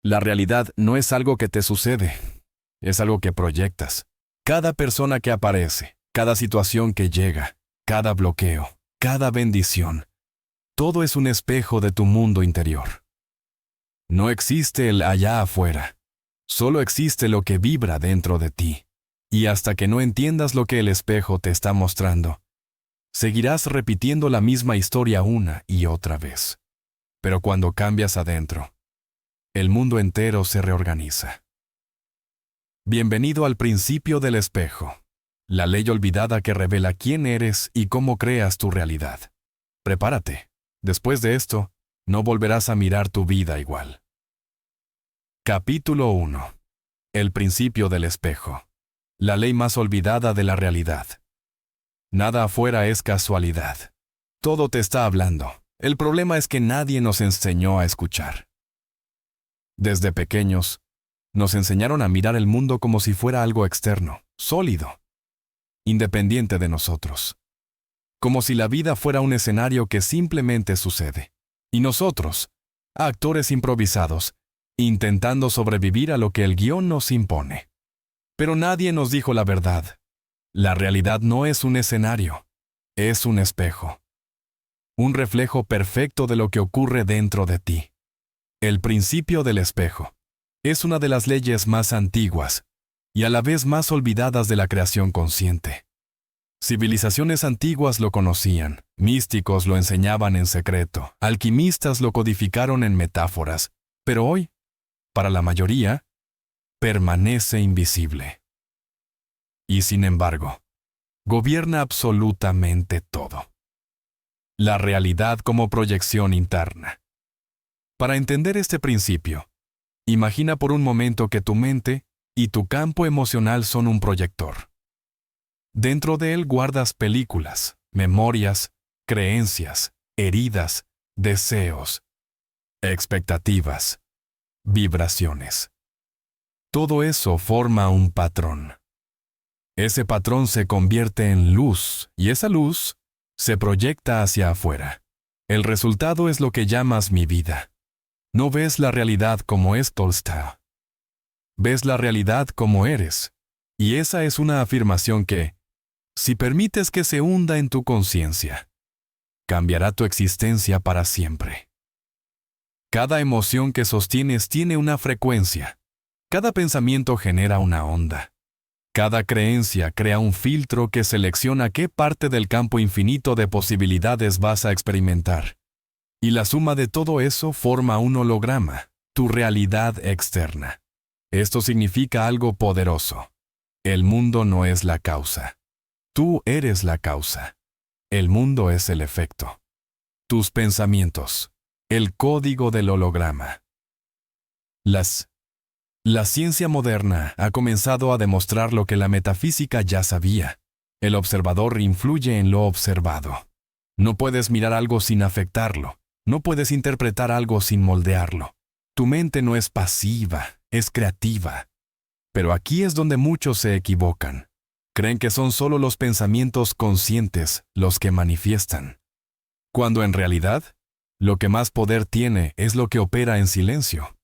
La realidad no es algo que te sucede, es algo que proyectas. Cada persona que aparece, cada situación que llega, cada bloqueo, cada bendición, todo es un espejo de tu mundo interior. No existe el allá afuera, solo existe lo que vibra dentro de ti. Y hasta que no entiendas lo que el espejo te está mostrando, seguirás repitiendo la misma historia una y otra vez. Pero cuando cambias adentro, el mundo entero se reorganiza. Bienvenido al principio del espejo, la ley olvidada que revela quién eres y cómo creas tu realidad. Prepárate. Después de esto, no volverás a mirar tu vida igual. Capítulo 1. El principio del espejo. La ley más olvidada de la realidad. Nada afuera es casualidad. Todo te está hablando. El problema es que nadie nos enseñó a escuchar. Desde pequeños, nos enseñaron a mirar el mundo como si fuera algo externo, sólido, independiente de nosotros. Como si la vida fuera un escenario que simplemente sucede. Y nosotros, actores improvisados, intentando sobrevivir a lo que el guión nos impone. Pero nadie nos dijo la verdad. La realidad no es un escenario, es un espejo. Un reflejo perfecto de lo que ocurre dentro de ti. El principio del espejo es una de las leyes más antiguas y a la vez más olvidadas de la creación consciente. Civilizaciones antiguas lo conocían, místicos lo enseñaban en secreto, alquimistas lo codificaron en metáforas, pero hoy, para la mayoría, permanece invisible. Y sin embargo, gobierna absolutamente todo. La realidad como proyección interna. Para entender este principio, imagina por un momento que tu mente y tu campo emocional son un proyector. Dentro de él guardas películas, memorias, creencias, heridas, deseos, expectativas, vibraciones. Todo eso forma un patrón. Ese patrón se convierte en luz y esa luz se proyecta hacia afuera. El resultado es lo que llamas mi vida. No ves la realidad como es Tolstoy. Ves la realidad como eres. Y esa es una afirmación que, si permites que se hunda en tu conciencia, cambiará tu existencia para siempre. Cada emoción que sostienes tiene una frecuencia. Cada pensamiento genera una onda. Cada creencia crea un filtro que selecciona qué parte del campo infinito de posibilidades vas a experimentar. Y la suma de todo eso forma un holograma, tu realidad externa. Esto significa algo poderoso. El mundo no es la causa. Tú eres la causa. El mundo es el efecto. Tus pensamientos. El código del holograma. La ciencia moderna ha comenzado a demostrar lo que la metafísica ya sabía. El observador influye en lo observado. No puedes mirar algo sin afectarlo. No puedes interpretar algo sin moldearlo. Tu mente no es pasiva, es creativa. Pero aquí es donde muchos se equivocan. Creen que son solo los pensamientos conscientes los que manifiestan. Cuando en realidad, lo que más poder tiene es lo que opera en silencio.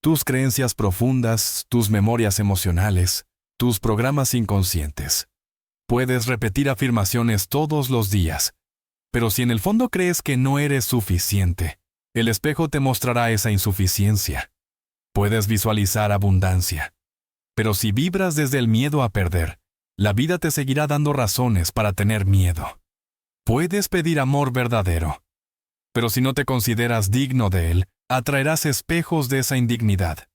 Tus creencias profundas, tus memorias emocionales, tus programas inconscientes. Puedes repetir afirmaciones todos los días, pero si en el fondo crees que no eres suficiente, el espejo te mostrará esa insuficiencia. Puedes visualizar abundancia, pero si vibras desde el miedo a perder, la vida te seguirá dando razones para tener miedo. Puedes pedir amor verdadero, pero si no te consideras digno de él, atraerás espejos de esa indignidad.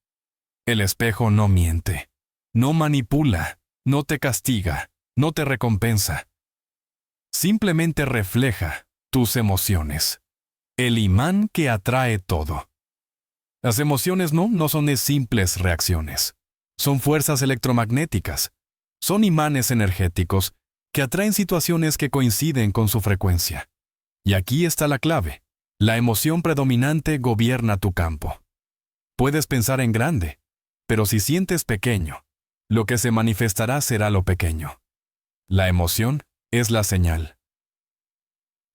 El espejo no miente, no manipula, no te castiga, no te recompensa. Simplemente refleja tus emociones. El imán que atrae todo. Las emociones no son simples reacciones. Son fuerzas electromagnéticas. Son imanes energéticos que atraen situaciones que coinciden con su frecuencia. Y aquí está la clave. La emoción predominante gobierna tu campo. Puedes pensar en grande, pero si sientes pequeño, lo que se manifestará será lo pequeño. La emoción es la señal.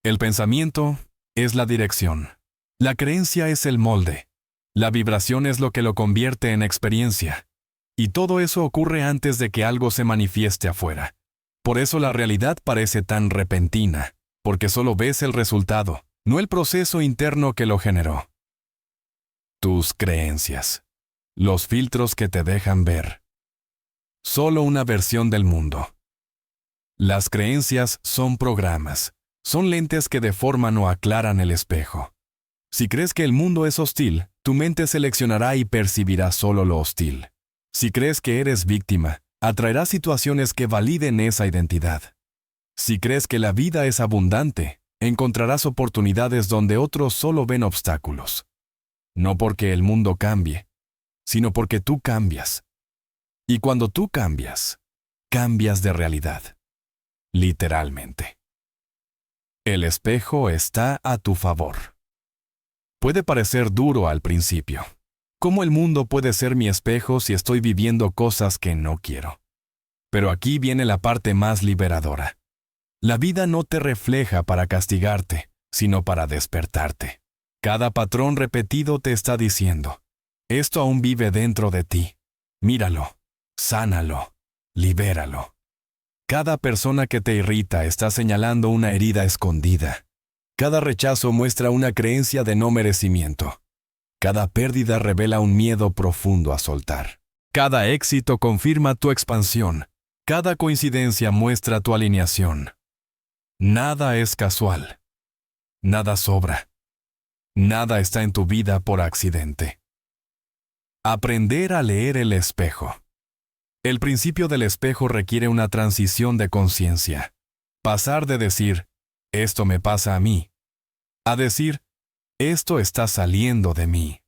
El pensamiento es la dirección. La creencia es el molde. La vibración es lo que lo convierte en experiencia. Y todo eso ocurre antes de que algo se manifieste afuera. Por eso la realidad parece tan repentina, porque solo ves el resultado, no el proceso interno que lo generó. Tus creencias. Los filtros que te dejan ver. Solo una versión del mundo. Las creencias son programas, son lentes que deforman o aclaran el espejo. Si crees que el mundo es hostil, tu mente seleccionará y percibirá solo lo hostil. Si crees que eres víctima, atraerás situaciones que validen esa identidad. Si crees que la vida es abundante, encontrarás oportunidades donde otros solo ven obstáculos. No porque el mundo cambie, sino porque tú cambias. Y cuando tú cambias, cambias de realidad. Literalmente. El espejo está a tu favor. Puede parecer duro al principio. ¿Cómo el mundo puede ser mi espejo si estoy viviendo cosas que no quiero? Pero aquí viene la parte más liberadora. La vida no te refleja para castigarte, sino para despertarte. Cada patrón repetido te está diciendo, esto aún vive dentro de ti. Míralo, sánalo, libéralo. Cada persona que te irrita está señalando una herida escondida. Cada rechazo muestra una creencia de no merecimiento. Cada pérdida revela un miedo profundo a soltar. Cada éxito confirma tu expansión. Cada coincidencia muestra tu alineación. Nada es casual. Nada sobra. Nada está en tu vida por accidente. Aprender a leer el espejo. El principio del espejo requiere una transición de conciencia. Pasar de decir, esto me pasa a mí, a decir, esto está saliendo de mí.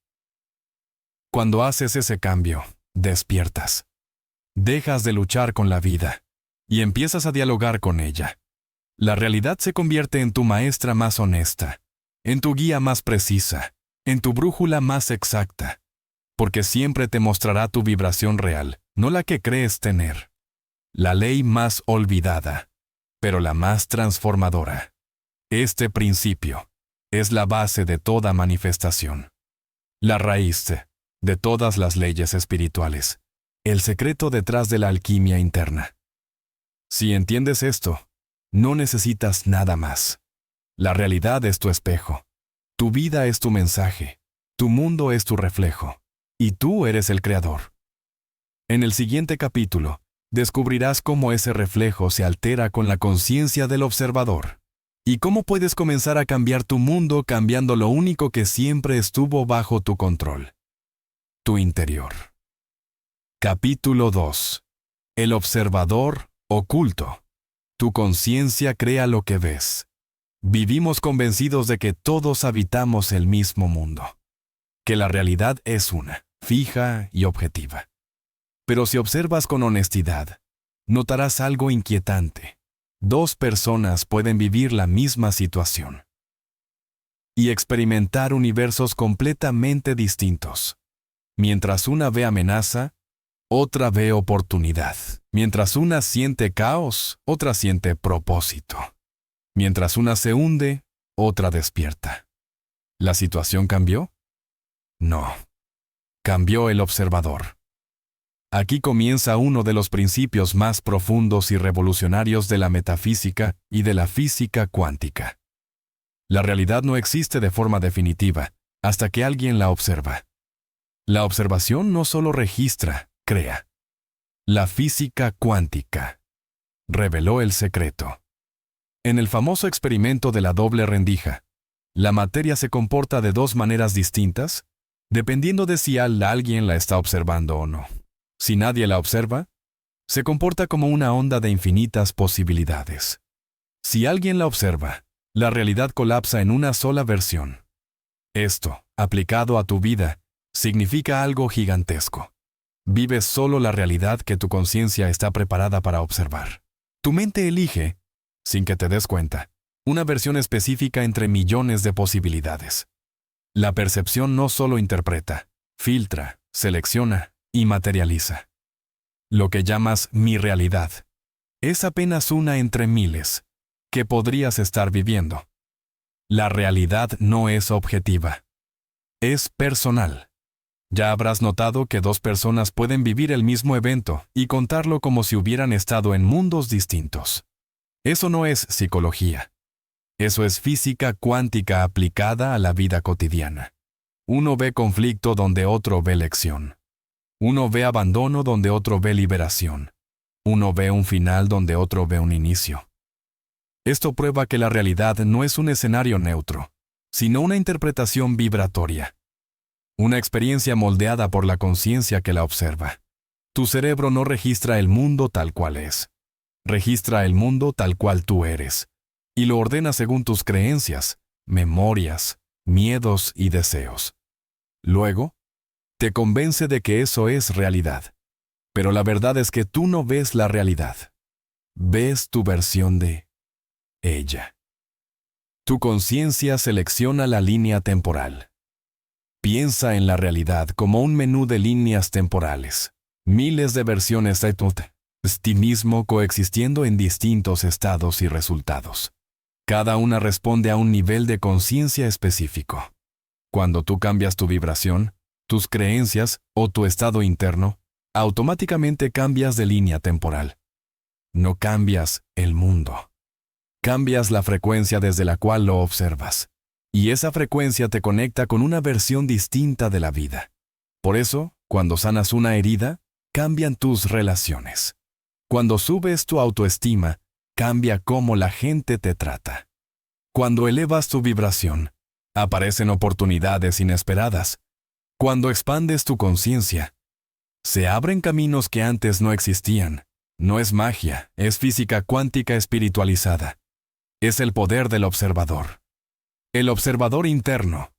Cuando haces ese cambio, despiertas. Dejas de luchar con la vida y empiezas a dialogar con ella. La realidad se convierte en tu maestra más honesta, en tu guía más precisa, en tu brújula más exacta, porque siempre te mostrará tu vibración real, no la que crees tener. La ley más olvidada, pero la más transformadora. Este principio es la base de toda manifestación. La raíz de todas las leyes espirituales. El secreto detrás de la alquimia interna. Si entiendes esto, no necesitas nada más. La realidad es tu espejo. Tu vida es tu mensaje. Tu mundo es tu reflejo. Y tú eres el creador. En el siguiente capítulo, descubrirás cómo ese reflejo se altera con la conciencia del observador. Y cómo puedes comenzar a cambiar tu mundo cambiando lo único que siempre estuvo bajo tu control. Tu interior. Capítulo 2. El observador oculto. Tu conciencia crea lo que ves. Vivimos convencidos de que todos habitamos el mismo mundo. Que la realidad es una, fija y objetiva. Pero si observas con honestidad, notarás algo inquietante. Dos personas pueden vivir la misma situación y experimentar universos completamente distintos. Mientras una ve amenaza, otra ve oportunidad. Mientras una siente caos, otra siente propósito. Mientras una se hunde, otra despierta. ¿La situación cambió? No. Cambió el observador. Aquí comienza uno de los principios más profundos y revolucionarios de la metafísica y de la física cuántica. La realidad no existe de forma definitiva hasta que alguien la observa. La observación no solo registra, crea. La física cuántica reveló el secreto. En el famoso experimento de la doble rendija, la materia se comporta de dos maneras distintas, dependiendo de si alguien la está observando o no. Si nadie la observa, se comporta como una onda de infinitas posibilidades. Si alguien la observa, la realidad colapsa en una sola versión. Esto, aplicado a tu vida, significa algo gigantesco. Vives solo la realidad que tu conciencia está preparada para observar. Tu mente elige, sin que te des cuenta, una versión específica entre millones de posibilidades. La percepción no solo interpreta, filtra, selecciona y materializa. Lo que llamas mi realidad es apenas una entre miles que podrías estar viviendo. La realidad no es objetiva. Es personal. Ya habrás notado que dos personas pueden vivir el mismo evento y contarlo como si hubieran estado en mundos distintos. Eso no es psicología. Eso es física cuántica aplicada a la vida cotidiana. Uno ve conflicto donde otro ve lección. Uno ve abandono donde otro ve liberación. Uno ve un final donde otro ve un inicio. Esto prueba que la realidad no es un escenario neutro, sino una interpretación vibratoria. Una experiencia moldeada por la conciencia que la observa. Tu cerebro no registra el mundo tal cual es. Registra el mundo tal cual tú eres, y lo ordena según tus creencias, memorias, miedos y deseos. Luego, te convence de que eso es realidad. Pero la verdad es que tú no ves la realidad. Ves tu versión de ella. Tu conciencia selecciona la línea temporal. Piensa en la realidad como un menú de líneas temporales. Miles de versiones de ti mismo coexistiendo en distintos estados y resultados. Cada una responde a un nivel de conciencia específico. Cuando tú cambias tu vibración, tus creencias o tu estado interno, automáticamente cambias de línea temporal. No cambias el mundo. Cambias la frecuencia desde la cual lo observas. Y esa frecuencia te conecta con una versión distinta de la vida. Por eso, cuando sanas una herida, cambian tus relaciones. Cuando subes tu autoestima, cambia cómo la gente te trata. Cuando elevas tu vibración, aparecen oportunidades inesperadas. Cuando expandes tu conciencia, se abren caminos que antes no existían. No es magia, es física cuántica espiritualizada. Es el poder del observador. El observador interno.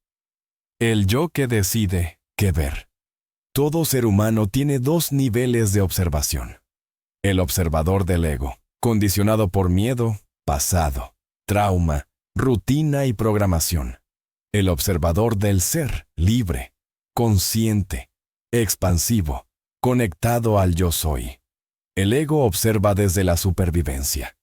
El yo que decide qué ver. Todo ser humano tiene dos niveles de observación. El observador del ego, condicionado por miedo, pasado, trauma, rutina y programación. El observador del ser, libre, consciente, expansivo, conectado al yo soy. El ego observa desde la supervivencia.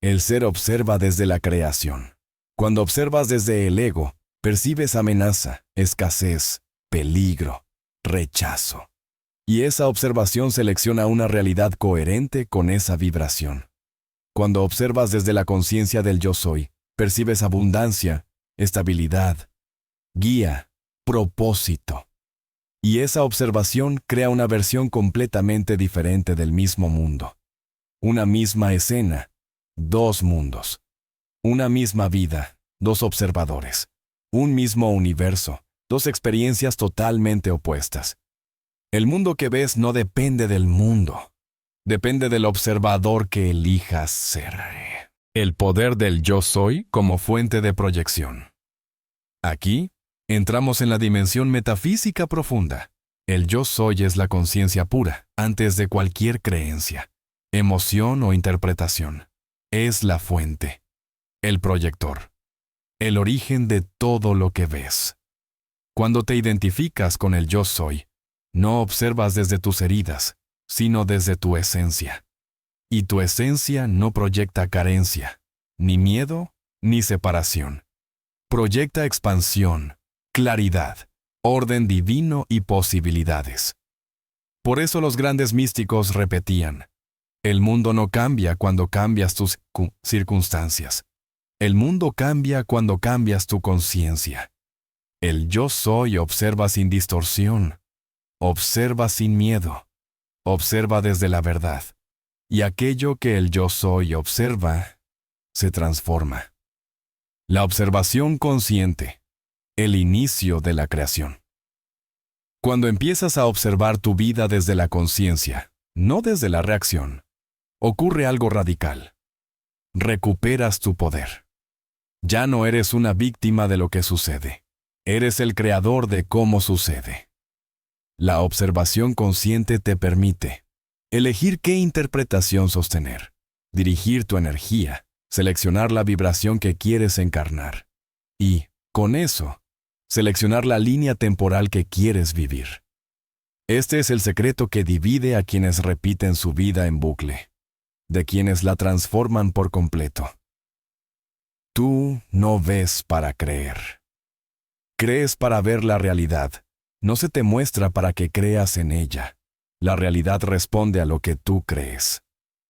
El ser observa desde la creación. Cuando observas desde el ego, percibes amenaza, escasez, peligro, rechazo. Y esa observación selecciona una realidad coherente con esa vibración. Cuando observas desde la conciencia del yo soy, percibes abundancia, estabilidad, guía, propósito. Y esa observación crea una versión completamente diferente del mismo mundo. Una misma escena, dos mundos. Una misma vida, dos observadores. Un mismo universo, dos experiencias totalmente opuestas. El mundo que ves no depende del mundo. Depende del observador que elijas ser. El poder del yo soy como fuente de proyección. Aquí, entramos en la dimensión metafísica profunda. El yo soy es la conciencia pura, antes de cualquier creencia, emoción o interpretación. Es la fuente. El proyector. El origen de todo lo que ves. Cuando te identificas con el yo soy, no observas desde tus heridas, sino desde tu esencia. Y tu esencia no proyecta carencia, ni miedo, ni separación. Proyecta expansión, claridad, orden divino y posibilidades. Por eso los grandes místicos repetían: el mundo no cambia cuando cambias tus circunstancias. El mundo cambia cuando cambias tu conciencia. El yo soy observa sin distorsión. Observa sin miedo. Observa desde la verdad. Y aquello que el yo soy observa, se transforma. La observación consciente. El inicio de la creación. Cuando empiezas a observar tu vida desde la conciencia, no desde la reacción, ocurre algo radical. Recuperas tu poder. Ya no eres una víctima de lo que sucede. Eres el creador de cómo sucede. La observación consciente te permite elegir qué interpretación sostener, dirigir tu energía, seleccionar la vibración que quieres encarnar y, con eso, seleccionar la línea temporal que quieres vivir. Este es el secreto que divide a quienes repiten su vida en bucle, de quienes la transforman por completo. Tú no ves para creer. Crees para ver la realidad, no se te muestra para que creas en ella. La realidad responde a lo que tú crees.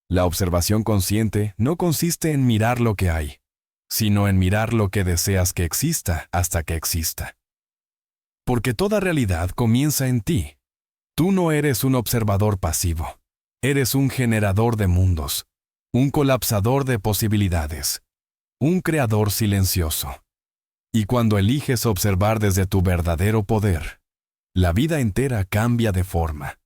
La observación consciente no consiste en mirar lo que hay, sino en mirar lo que deseas que exista hasta que exista. Porque toda realidad comienza en ti. Tú no eres un observador pasivo. Eres un generador de mundos, un colapsador de posibilidades, un creador silencioso. Y cuando eliges observar desde tu verdadero poder, la vida entera cambia de forma.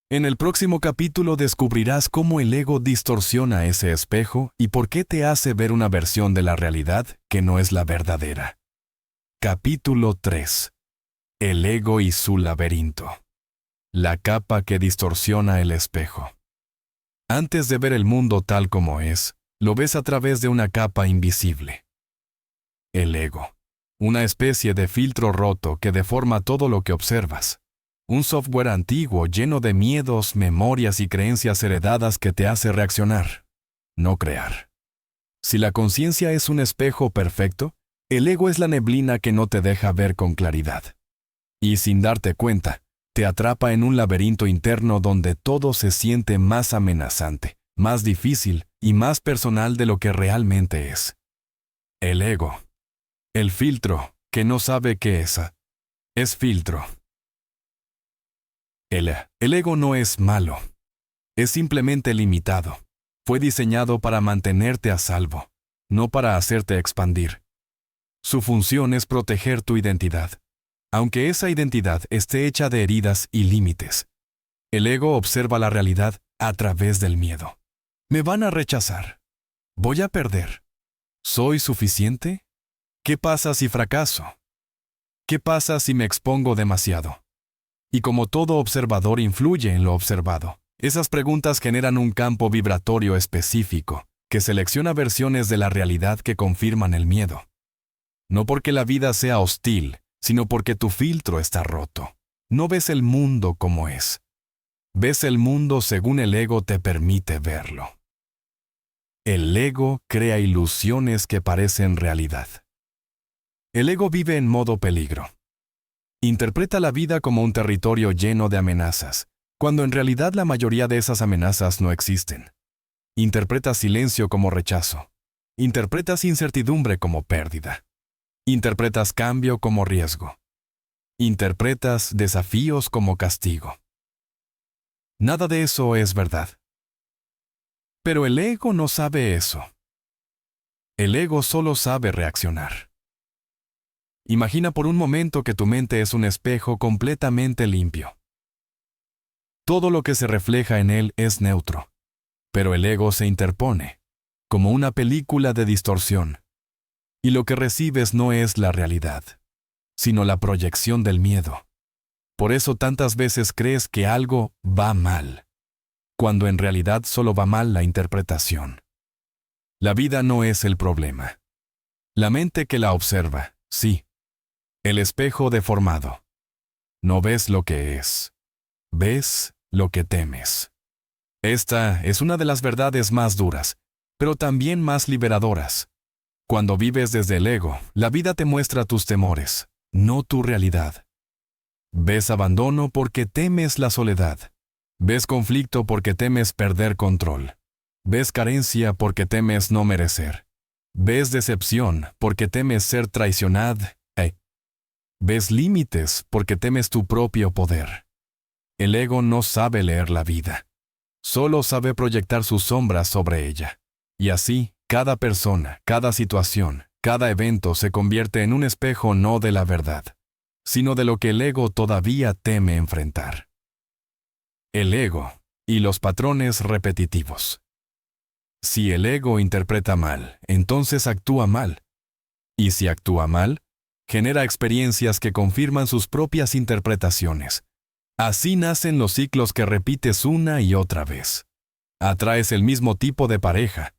En el próximo capítulo descubrirás cómo el ego distorsiona ese espejo y por qué te hace ver una versión de la realidad que no es la verdadera. Capítulo 3. El ego y su laberinto. La capa que distorsiona el espejo. Antes de ver el mundo tal como es, lo ves a través de una capa invisible. El ego. Una especie de filtro roto que deforma todo lo que observas. Un software antiguo lleno de miedos, memorias y creencias heredadas que te hace reaccionar, no crear. Si la conciencia es un espejo perfecto, el ego es la neblina que no te deja ver con claridad. Y sin darte cuenta, te atrapa en un laberinto interno donde todo se siente más amenazante, más difícil y más personal de lo que realmente es. El ego. El filtro, que no sabe qué es filtro. El ego no es malo. Es simplemente limitado. Fue diseñado para mantenerte a salvo, no para hacerte expandir. Su función es proteger tu identidad, aunque esa identidad esté hecha de heridas y límites. El ego observa la realidad a través del miedo. ¿Me van a rechazar? ¿Voy a perder? ¿Soy suficiente? ¿Qué pasa si fracaso? ¿Qué pasa si me expongo demasiado? Y como todo observador influye en lo observado, esas preguntas generan un campo vibratorio específico, que selecciona versiones de la realidad que confirman el miedo. No porque la vida sea hostil, sino porque tu filtro está roto. No ves el mundo como es. Ves el mundo según el ego te permite verlo. El ego crea ilusiones que parecen realidad. El ego vive en modo peligro. Interpreta la vida como un territorio lleno de amenazas, cuando en realidad la mayoría de esas amenazas no existen. Interpretas silencio como rechazo. Interpretas incertidumbre como pérdida. Interpretas cambio como riesgo. Interpretas desafíos como castigo. Nada de eso es verdad. Pero el ego no sabe eso. El ego solo sabe reaccionar. Imagina por un momento que tu mente es un espejo completamente limpio. Todo lo que se refleja en él es neutro, pero el ego se interpone, como una película de distorsión. Y lo que recibes no es la realidad, sino la proyección del miedo. Por eso tantas veces crees que algo va mal, cuando en realidad solo va mal la interpretación. La vida no es el problema. La mente que la observa, sí. El espejo deformado. No ves lo que es. Ves lo que temes. Esta es una de las verdades más duras, pero también más liberadoras. Cuando vives desde el ego, la vida te muestra tus temores, no tu realidad. Ves abandono porque temes la soledad. Ves conflicto porque temes perder control. Ves carencia porque temes no merecer. Ves decepción porque temes ser traicionado. Ves límites porque temes tu propio poder. El ego no sabe leer la vida. Solo sabe proyectar sus sombras sobre ella. Y así, cada persona, cada situación, cada evento se convierte en un espejo no de la verdad, sino de lo que el ego todavía teme enfrentar. El ego y los patrones repetitivos. Si el ego interpreta mal, entonces actúa mal. Y si actúa mal, genera experiencias que confirman sus propias interpretaciones. Así nacen los ciclos que repites una y otra vez. Atraes el mismo tipo de pareja.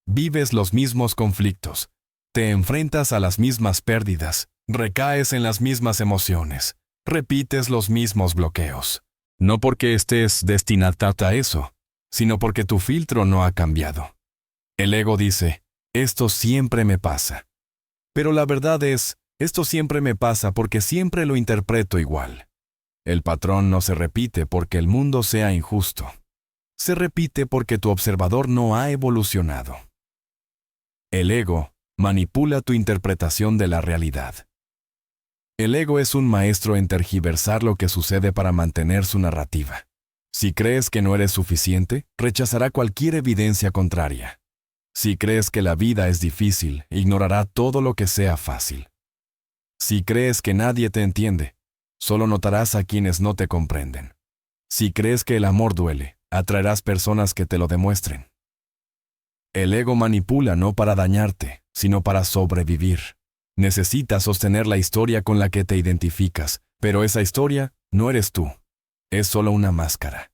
Vives los mismos conflictos. Te enfrentas a las mismas pérdidas. Recaes en las mismas emociones. Repites los mismos bloqueos. No porque estés destinado a eso, sino porque tu filtro no ha cambiado. El ego dice, esto siempre me pasa. Pero la verdad es, esto siempre me pasa porque siempre lo interpreto igual. El patrón no se repite porque el mundo sea injusto. Se repite porque tu observador no ha evolucionado. El ego manipula tu interpretación de la realidad. El ego es un maestro en tergiversar lo que sucede para mantener su narrativa. Si crees que no eres suficiente, rechazará cualquier evidencia contraria. Si crees que la vida es difícil, ignorará todo lo que sea fácil. Si crees que nadie te entiende, solo notarás a quienes no te comprenden. Si crees que el amor duele, atraerás personas que te lo demuestren. El ego manipula no para dañarte, sino para sobrevivir. Necesitas sostener la historia con la que te identificas, pero esa historia no eres tú. Es solo una máscara.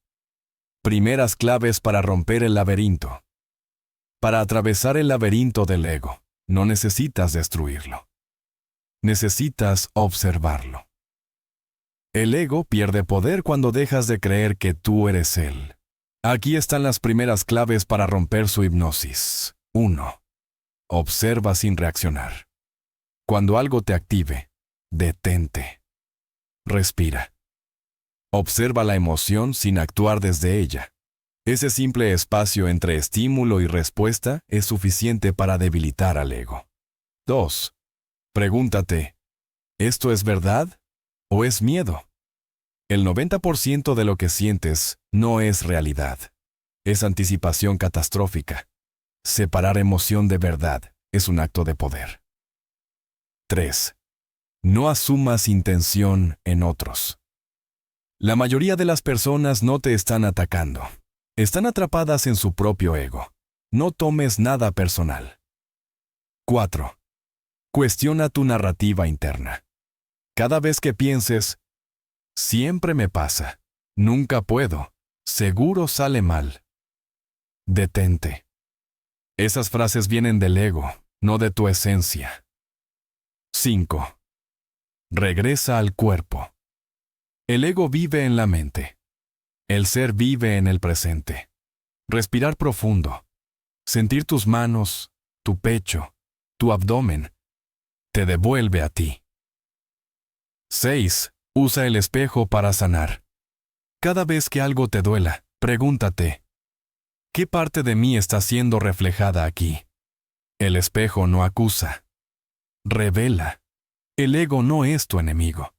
Primeras claves para romper el laberinto. Para atravesar el laberinto del ego, no necesitas destruirlo. Necesitas observarlo. El ego pierde poder cuando dejas de creer que tú eres él. Aquí están las primeras claves para romper su hipnosis. 1. Observa sin reaccionar. Cuando algo te active, detente. Respira. Observa la emoción sin actuar desde ella. Ese simple espacio entre estímulo y respuesta es suficiente para debilitar al ego. 2. Pregúntate, ¿esto es verdad o es miedo? El 90% de lo que sientes no es realidad. Es anticipación catastrófica. Separar emoción de verdad es un acto de poder. 3. No asumas intención en otros. La mayoría de las personas no te están atacando. Están atrapadas en su propio ego. No tomes nada personal. 4. Cuestiona tu narrativa interna. Cada vez que pienses, siempre me pasa, nunca puedo, seguro sale mal. Detente. Esas frases vienen del ego, no de tu esencia. 5. Regresa al cuerpo. El ego vive en la mente. El ser vive en el presente. Respirar profundo. Sentir tus manos, tu pecho, tu abdomen. Te devuelve a ti. 6. Usa el espejo para sanar. Cada vez que algo te duela, pregúntate, ¿qué parte de mí está siendo reflejada aquí? El espejo no acusa. Revela. El ego no es tu enemigo.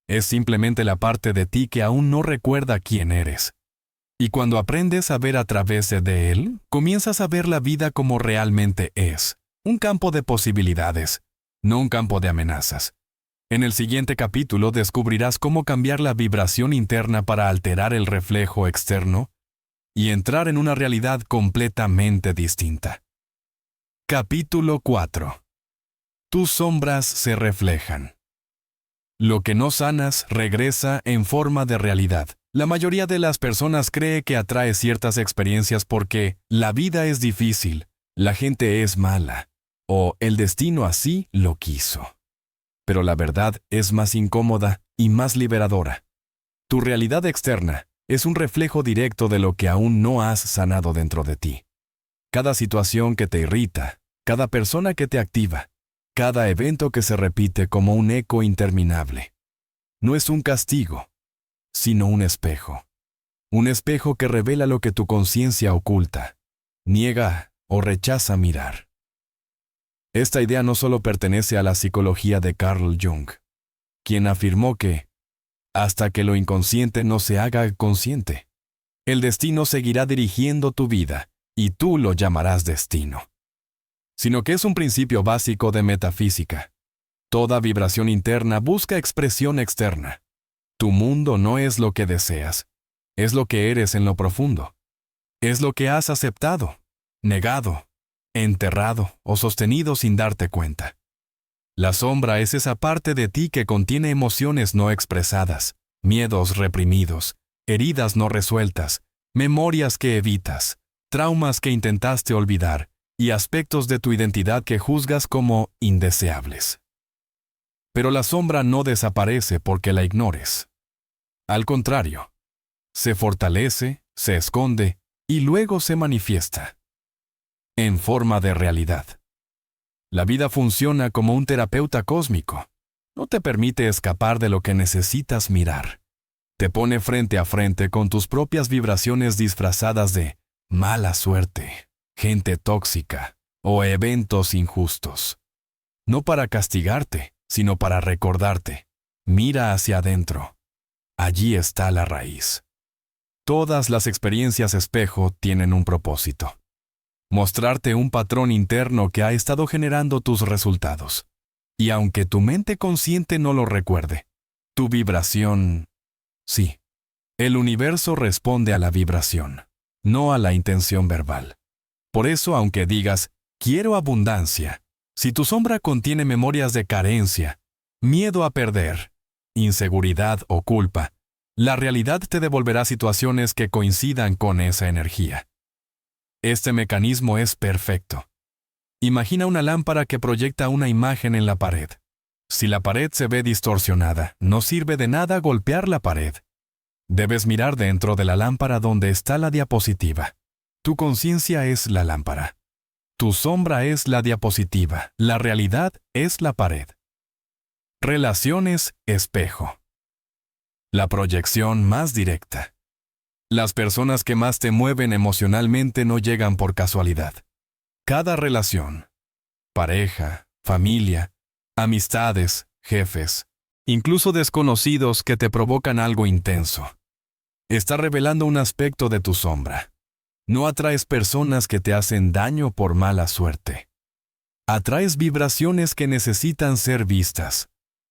Es simplemente la parte de ti que aún no recuerda quién eres. Y cuando aprendes a ver a través de él, comienzas a ver la vida como realmente es. Un campo de posibilidades, no un campo de amenazas. En el siguiente capítulo descubrirás cómo cambiar la vibración interna para alterar el reflejo externo y entrar en una realidad completamente distinta. Capítulo 4. Tus sombras se reflejan. Lo que no sanas regresa en forma de realidad. La mayoría de las personas cree que atrae ciertas experiencias porque la vida es difícil, la gente es mala, o el destino así lo quiso. Pero la verdad es más incómoda y más liberadora. Tu realidad externa es un reflejo directo de lo que aún no has sanado dentro de ti. Cada situación que te irrita, cada persona que te activa, cada evento que se repite como un eco interminable. No es un castigo, sino un espejo. Un espejo que revela lo que tu conciencia oculta, niega o rechaza mirar. Esta idea no solo pertenece a la psicología de Carl Jung, quien afirmó que, hasta que lo inconsciente no se haga consciente, el destino seguirá dirigiendo tu vida y tú lo llamarás destino. Sino que es un principio básico de metafísica. Toda vibración interna busca expresión externa. Tu mundo no es lo que deseas, es lo que eres en lo profundo. Es lo que has aceptado, negado, enterrado o sostenido sin darte cuenta. La sombra es esa parte de ti que contiene emociones no expresadas, miedos reprimidos, heridas no resueltas, memorias que evitas, traumas que intentaste olvidar y aspectos de tu identidad que juzgas como indeseables. Pero la sombra no desaparece porque la ignores. Al contrario, se fortalece, se esconde y luego se manifiesta. En forma de realidad. La vida funciona como un terapeuta cósmico. No te permite escapar de lo que necesitas mirar. Te pone frente a frente con tus propias vibraciones disfrazadas de mala suerte, gente tóxica o eventos injustos. No para castigarte, sino para recordarte. Mira hacia adentro. Allí está la raíz. Todas las experiencias espejo tienen un propósito. Mostrarte un patrón interno que ha estado generando tus resultados. Y aunque tu mente consciente no lo recuerde, tu vibración... Sí, el universo responde a la vibración, no a la intención verbal. Por eso, aunque digas, quiero abundancia, si tu sombra contiene memorias de carencia, miedo a perder, inseguridad o culpa, la realidad te devolverá situaciones que coincidan con esa energía. Este mecanismo es perfecto. Imagina una lámpara que proyecta una imagen en la pared. Si la pared se ve distorsionada, no sirve de nada golpear la pared. Debes mirar dentro de la lámpara donde está la diapositiva. Tu conciencia es la lámpara. Tu sombra es la diapositiva. La realidad es la pared. Relaciones espejo. La proyección más directa. Las personas que más te mueven emocionalmente no llegan por casualidad. Cada relación, pareja, familia, amistades, jefes, incluso desconocidos que te provocan algo intenso, está revelando un aspecto de tu sombra. No atraes personas que te hacen daño por mala suerte. Atraes vibraciones que necesitan ser vistas.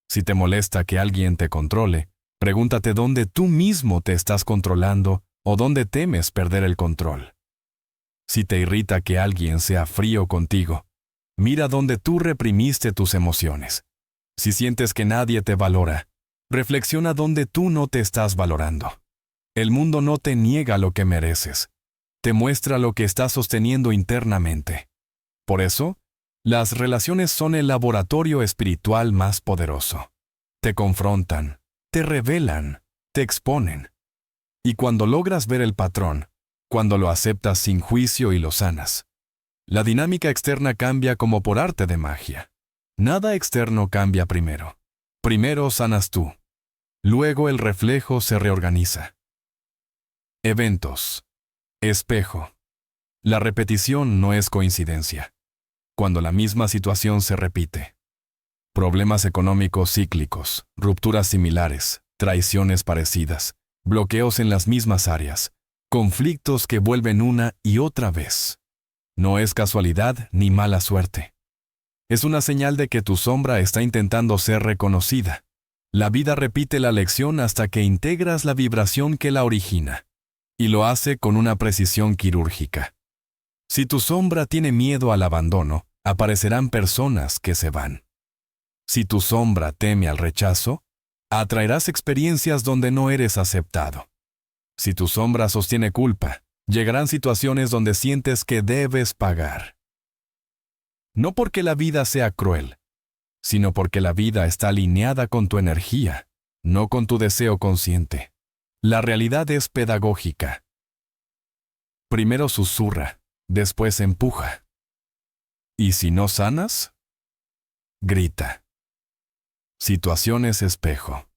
Si te molesta que alguien te controle, pregúntate dónde tú mismo te estás controlando o dónde temes perder el control. Si te irrita que alguien sea frío contigo, mira dónde tú reprimiste tus emociones. Si sientes que nadie te valora, reflexiona dónde tú no te estás valorando. El mundo no te niega lo que mereces. Te muestra lo que estás sosteniendo internamente. Por eso, las relaciones son el laboratorio espiritual más poderoso. Te confrontan, te revelan, te exponen. Y cuando logras ver el patrón, cuando lo aceptas sin juicio y lo sanas, la dinámica externa cambia como por arte de magia. Nada externo cambia primero. Primero sanas tú. Luego el reflejo se reorganiza. Eventos. Espejo. La repetición no es coincidencia. Cuando la misma situación se repite. Problemas económicos cíclicos, rupturas similares, traiciones parecidas, bloqueos en las mismas áreas, conflictos que vuelven una y otra vez. No es casualidad ni mala suerte. Es una señal de que tu sombra está intentando ser reconocida. La vida repite la lección hasta que integras la vibración que la origina. Y lo hace con una precisión quirúrgica. Si tu sombra tiene miedo al abandono, aparecerán personas que se van. Si tu sombra teme al rechazo, atraerás experiencias donde no eres aceptado. Si tu sombra sostiene culpa, llegarán situaciones donde sientes que debes pagar. No porque la vida sea cruel, sino porque la vida está alineada con tu energía, no con tu deseo consciente. La realidad es pedagógica. Primero susurra, después empuja. Y si no sanas, grita. Situaciones espejo.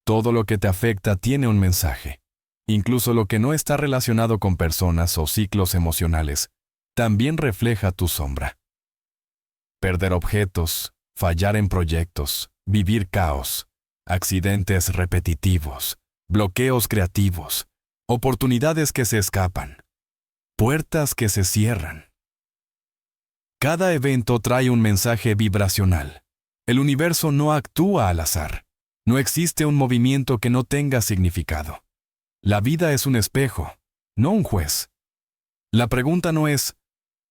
Todo lo que te afecta tiene un mensaje. Incluso lo que no está relacionado con personas o ciclos emocionales, también refleja tu sombra. Perder objetos, fallar en proyectos, vivir caos, accidentes repetitivos, bloqueos creativos, oportunidades que se escapan, puertas que se cierran. Cada evento trae un mensaje vibracional. El universo no actúa al azar. No existe un movimiento que no tenga significado. La vida es un espejo, no un juez. La pregunta no es,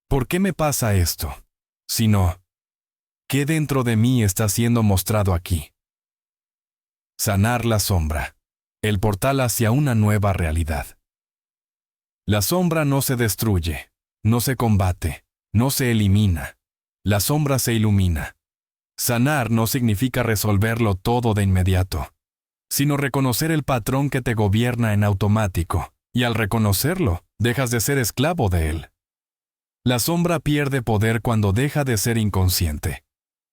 ¿por qué me pasa esto? Sino, ¿qué dentro de mí está siendo mostrado aquí? Sanar la sombra. El portal hacia una nueva realidad. La sombra no se destruye, no se combate, no se elimina. La sombra se ilumina. Sanar no significa resolverlo todo de inmediato, sino reconocer el patrón que te gobierna en automático, y al reconocerlo, dejas de ser esclavo de él. La sombra pierde poder cuando deja de ser inconsciente.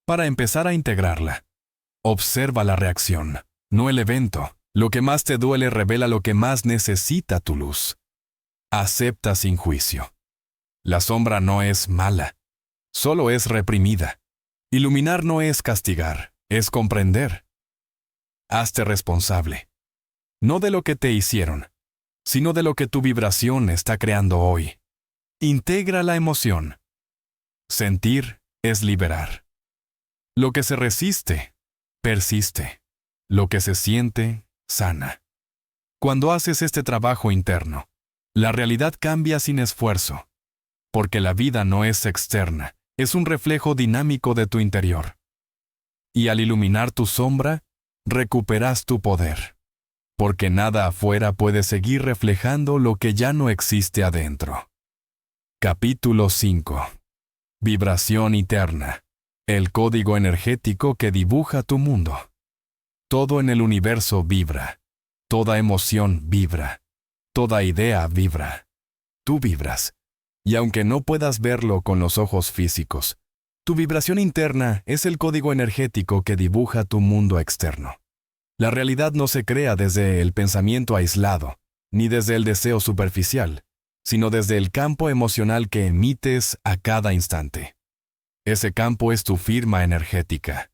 Para empezar a integrarla, observa la reacción, no el evento. Lo que más te duele revela lo que más necesita tu luz. Acepta sin juicio. La sombra no es mala, solo es reprimida. Iluminar no es castigar, es comprender. Hazte responsable, no de lo que te hicieron, sino de lo que tu vibración está creando hoy. Integra la emoción. Sentir es liberar. Lo que se resiste, persiste. Lo que se siente, sana. Cuando haces este trabajo interno, la realidad cambia sin esfuerzo, porque la vida no es externa, es un reflejo dinámico de tu interior. Y al iluminar tu sombra, recuperas tu poder, porque nada afuera puede seguir reflejando lo que ya no existe adentro. Capítulo 5. Vibración interna. El código energético que dibuja tu mundo. Todo en el universo vibra. Toda emoción vibra. Toda idea vibra. Tú vibras. Y aunque no puedas verlo con los ojos físicos, tu vibración interna es el código energético que dibuja tu mundo externo. La realidad no se crea desde el pensamiento aislado, ni desde el deseo superficial, sino desde el campo emocional que emites a cada instante. Ese campo es tu firma energética,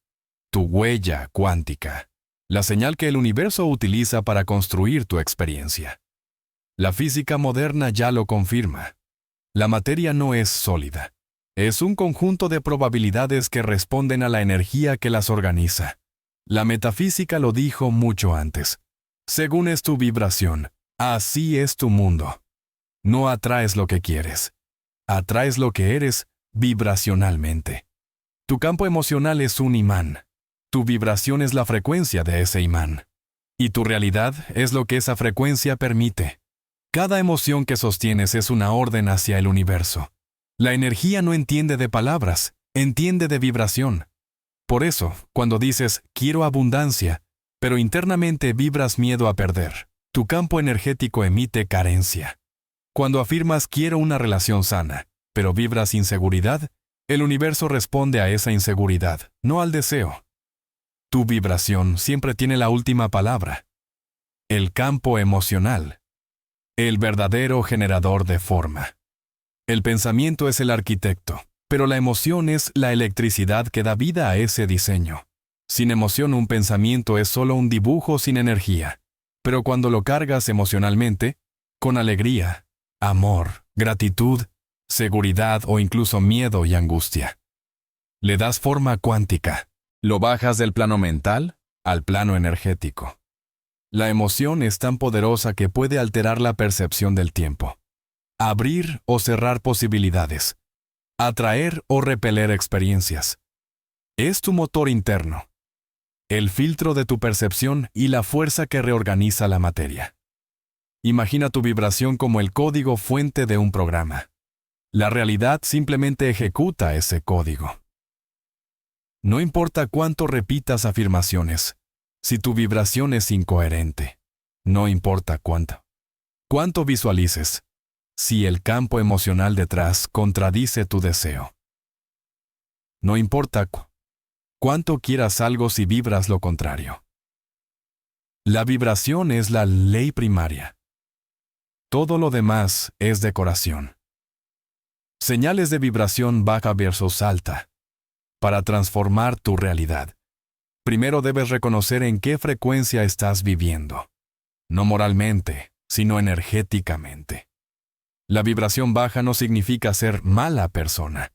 tu huella cuántica, la señal que el universo utiliza para construir tu experiencia. La física moderna ya lo confirma. La materia no es sólida. Es un conjunto de probabilidades que responden a la energía que las organiza. La metafísica lo dijo mucho antes. Según es tu vibración, así es tu mundo. No atraes lo que quieres. Atraes lo que eres vibracionalmente. Tu campo emocional es un imán. Tu vibración es la frecuencia de ese imán. Y tu realidad es lo que esa frecuencia permite. Cada emoción que sostienes es una orden hacia el universo. La energía no entiende de palabras, entiende de vibración. Por eso, cuando dices, quiero abundancia, pero internamente vibras miedo a perder, tu campo energético emite carencia. Cuando afirmas, quiero una relación sana, pero vibras inseguridad, el universo responde a esa inseguridad, no al deseo. Tu vibración siempre tiene la última palabra. El campo emocional. El verdadero generador de forma. El pensamiento es el arquitecto, pero la emoción es la electricidad que da vida a ese diseño. Sin emoción, un pensamiento es solo un dibujo sin energía, pero cuando lo cargas emocionalmente, con alegría, amor, gratitud, seguridad o incluso miedo y angustia, le das forma cuántica. Lo bajas del plano mental al plano energético. La emoción es tan poderosa que puede alterar la percepción del tiempo, abrir o cerrar posibilidades, atraer o repeler experiencias. Es tu motor interno, el filtro de tu percepción y la fuerza que reorganiza la materia. Imagina tu vibración como el código fuente de un programa. La realidad simplemente ejecuta ese código. No importa cuánto repitas afirmaciones, si tu vibración es incoherente, no importa cuánto visualices, si el campo emocional detrás contradice tu deseo. No importa cuánto quieras algo si vibras lo contrario. La vibración es la ley primaria. Todo lo demás es decoración. Señales de vibración baja versus alta. Para transformar tu realidad, primero debes reconocer en qué frecuencia estás viviendo. No moralmente, sino energéticamente. La vibración baja no significa ser mala persona.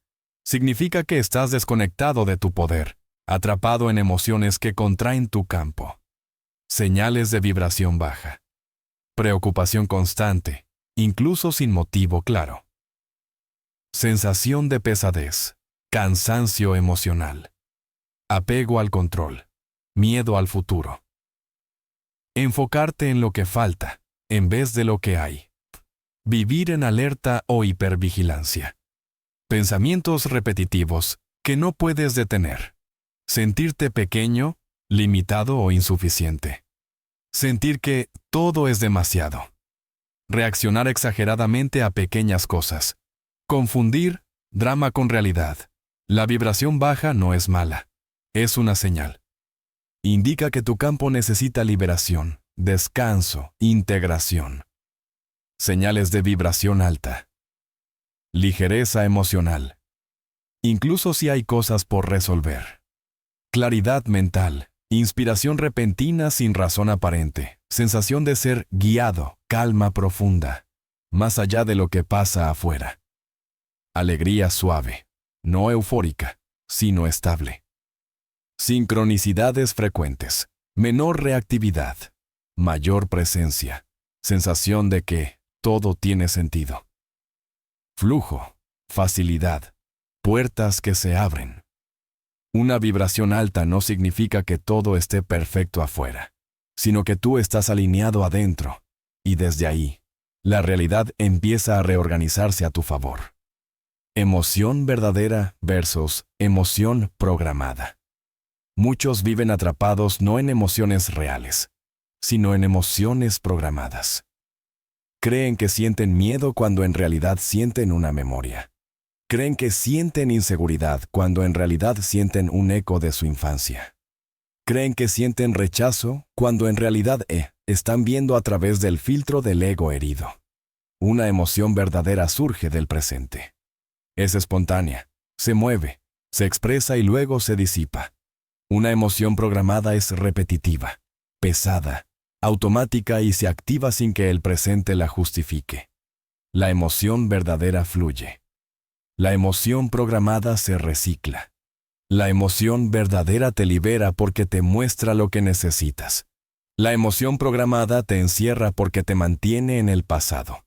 Significa que estás desconectado de tu poder, atrapado en emociones que contraen tu campo. Señales de vibración baja. Preocupación constante, incluso sin motivo claro. Sensación de pesadez. Cansancio emocional. Apego al control. Miedo al futuro. Enfocarte en lo que falta, en vez de lo que hay. Vivir en alerta o hipervigilancia. Pensamientos repetitivos que no puedes detener. Sentirte pequeño, limitado o insuficiente. Sentir que todo es demasiado. Reaccionar exageradamente a pequeñas cosas. Confundir drama con realidad. La vibración baja no es mala. Es una señal. Indica que tu campo necesita liberación, descanso, integración. Señales de vibración alta. Ligereza emocional. Incluso si hay cosas por resolver. Claridad mental. Inspiración repentina sin razón aparente. Sensación de ser guiado. Calma profunda. Más allá de lo que pasa afuera. Alegría suave. No eufórica, sino estable. Sincronicidades frecuentes. Menor reactividad. Mayor presencia. Sensación de que todo tiene sentido. Flujo. Facilidad. Puertas que se abren. Una vibración alta no significa que todo esté perfecto afuera, sino que tú estás alineado adentro, y desde ahí, la realidad empieza a reorganizarse a tu favor. Emoción verdadera versus emoción programada. Muchos viven atrapados no en emociones reales, sino en emociones programadas. Creen que sienten miedo cuando en realidad sienten una memoria. Creen que sienten inseguridad cuando en realidad sienten un eco de su infancia. Creen que sienten rechazo cuando en realidad están viendo a través del filtro del ego herido. Una emoción verdadera surge del presente. Es espontánea, se mueve, se expresa y luego se disipa. Una emoción programada es repetitiva, pesada, automática y se activa sin que el presente la justifique. La emoción verdadera fluye. La emoción programada se recicla. La emoción verdadera te libera porque te muestra lo que necesitas. La emoción programada te encierra porque te mantiene en el pasado.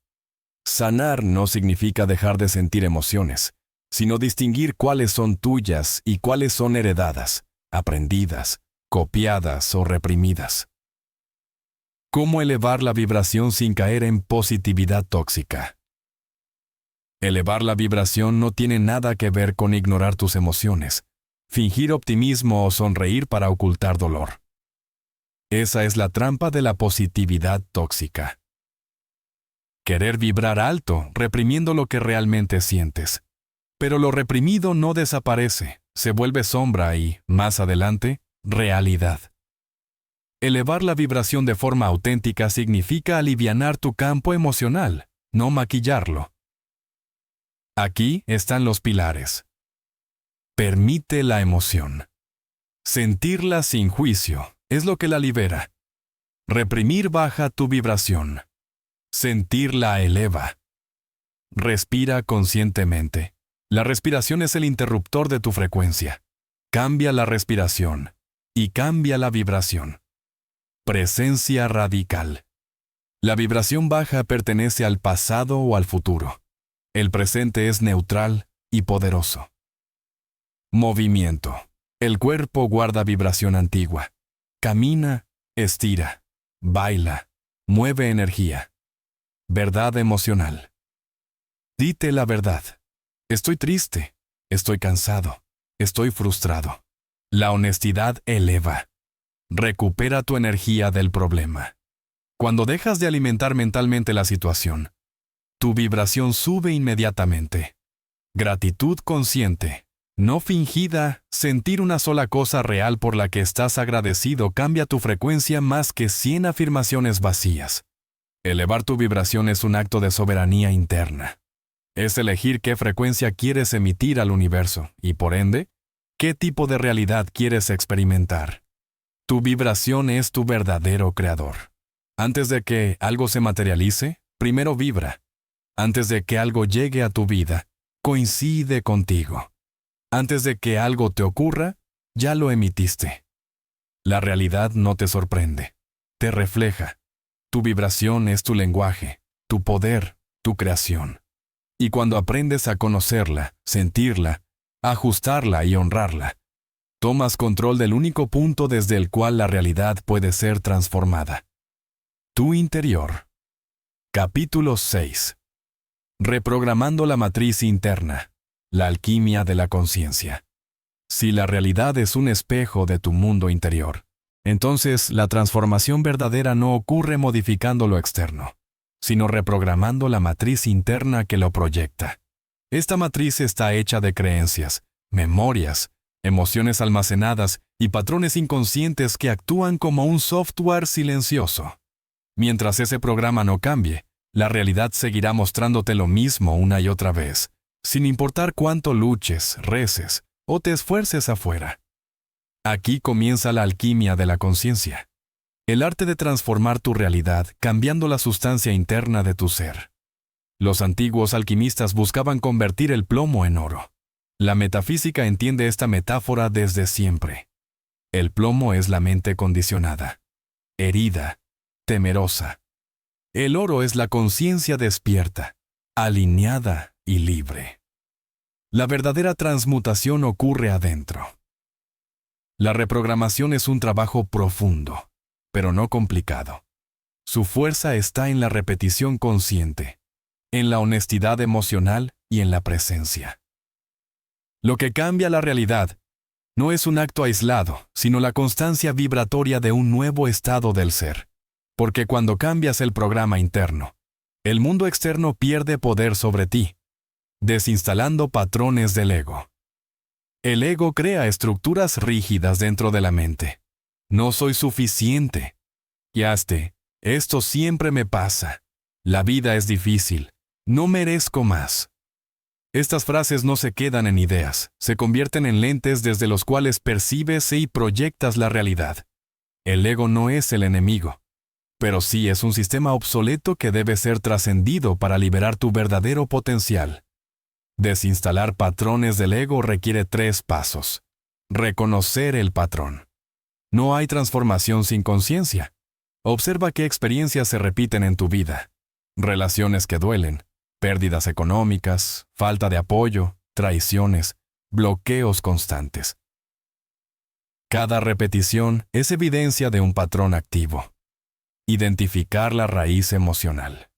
Sanar no significa dejar de sentir emociones, sino distinguir cuáles son tuyas y cuáles son heredadas, aprendidas, copiadas o reprimidas. ¿Cómo elevar la vibración sin caer en positividad tóxica? Elevar la vibración no tiene nada que ver con ignorar tus emociones, fingir optimismo o sonreír para ocultar dolor. Esa es la trampa de la positividad tóxica. Querer vibrar alto, reprimiendo lo que realmente sientes. Pero lo reprimido no desaparece, se vuelve sombra y, más adelante, realidad. Elevar la vibración de forma auténtica significa alivianar tu campo emocional, no maquillarlo. Aquí están los pilares. Permite la emoción. Sentirla sin juicio es lo que la libera. Reprimir baja tu vibración. Sentirla eleva. Respira conscientemente. La respiración es el interruptor de tu frecuencia. Cambia la respiración y cambia la vibración. Presencia radical. La vibración baja pertenece al pasado o al futuro. El presente es neutral y poderoso. Movimiento. El cuerpo guarda vibración antigua. Camina, estira, baila, mueve energía. Verdad emocional. Dite la verdad. Estoy triste, estoy cansado, estoy frustrado. La honestidad eleva. Recupera tu energía del problema. Cuando dejas de alimentar mentalmente la situación, tu vibración sube inmediatamente. Gratitud consciente, no fingida, sentir una sola cosa real por la que estás agradecido cambia tu frecuencia más que 100 afirmaciones vacías. Elevar tu vibración es un acto de soberanía interna. Es elegir qué frecuencia quieres emitir al universo y, por ende, qué tipo de realidad quieres experimentar. Tu vibración es tu verdadero creador. Antes de que algo se materialice, primero vibra. Antes de que algo llegue a tu vida, coincide contigo. Antes de que algo te ocurra, ya lo emitiste. La realidad no te sorprende, te refleja. Tu vibración es tu lenguaje, tu poder, tu creación. Y cuando aprendes a conocerla, sentirla, ajustarla y honrarla, tomas control del único punto desde el cual la realidad puede ser transformada. Tu interior. Capítulo 6. Reprogramando la matriz interna. La alquimia de la conciencia. Si la realidad es un espejo de tu mundo interior, entonces la transformación verdadera no ocurre modificando lo externo, sino reprogramando la matriz interna que lo proyecta. Esta matriz está hecha de creencias, memorias, emociones almacenadas y patrones inconscientes que actúan como un software silencioso. Mientras ese programa no cambie, la realidad seguirá mostrándote lo mismo una y otra vez, sin importar cuánto luches, reces o te esfuerces afuera. Aquí comienza la alquimia de la conciencia, el arte de transformar tu realidad cambiando la sustancia interna de tu ser. Los antiguos alquimistas buscaban convertir el plomo en oro. La metafísica entiende esta metáfora desde siempre. El plomo es la mente condicionada, herida, temerosa. El oro es la conciencia despierta, alineada y libre. La verdadera transmutación ocurre adentro. La reprogramación es un trabajo profundo, pero no complicado. Su fuerza está en la repetición consciente, en la honestidad emocional y en la presencia. Lo que cambia la realidad no es un acto aislado, sino la constancia vibratoria de un nuevo estado del ser. Porque cuando cambias el programa interno, el mundo externo pierde poder sobre ti, desinstalando patrones del ego. El ego crea estructuras rígidas dentro de la mente. No soy suficiente. Esto siempre me pasa. La vida es difícil. No merezco más. Estas frases no se quedan en ideas, se convierten en lentes desde los cuales percibes y proyectas la realidad. El ego no es el enemigo, pero sí es un sistema obsoleto que debe ser trascendido para liberar tu verdadero potencial. Desinstalar patrones del ego requiere 3 pasos. Reconocer el patrón. No hay transformación sin conciencia. Observa qué experiencias se repiten en tu vida. Relaciones que duelen, pérdidas económicas, falta de apoyo, traiciones, bloqueos constantes. Cada repetición es evidencia de un patrón activo. Identificar la raíz emocional.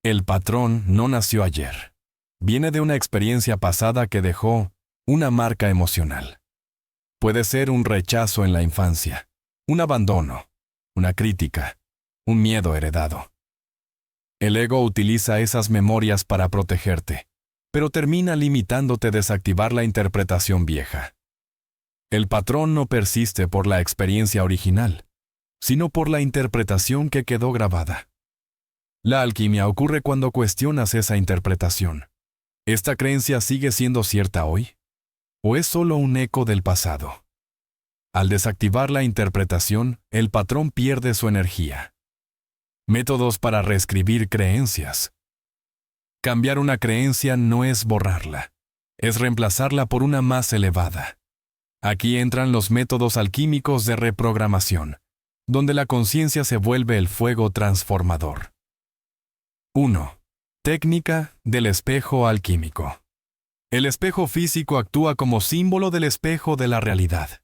El patrón no nació ayer. Viene de una experiencia pasada que dejó una marca emocional. Puede ser un rechazo en la infancia, un abandono, una crítica, un miedo heredado. El ego utiliza esas memorias para protegerte, pero termina limitándote a desactivar la interpretación vieja. El patrón no persiste por la experiencia original, sino por la interpretación que quedó grabada. La alquimia ocurre cuando cuestionas esa interpretación. ¿Esta creencia sigue siendo cierta hoy? ¿O es solo un eco del pasado? Al desactivar la interpretación, el patrón pierde su energía. Métodos para reescribir creencias. Cambiar una creencia no es borrarla, es reemplazarla por una más elevada. Aquí entran los métodos alquímicos de reprogramación, donde la conciencia se vuelve el fuego transformador. 1. Técnica del espejo alquímico. El espejo físico actúa como símbolo del espejo de la realidad.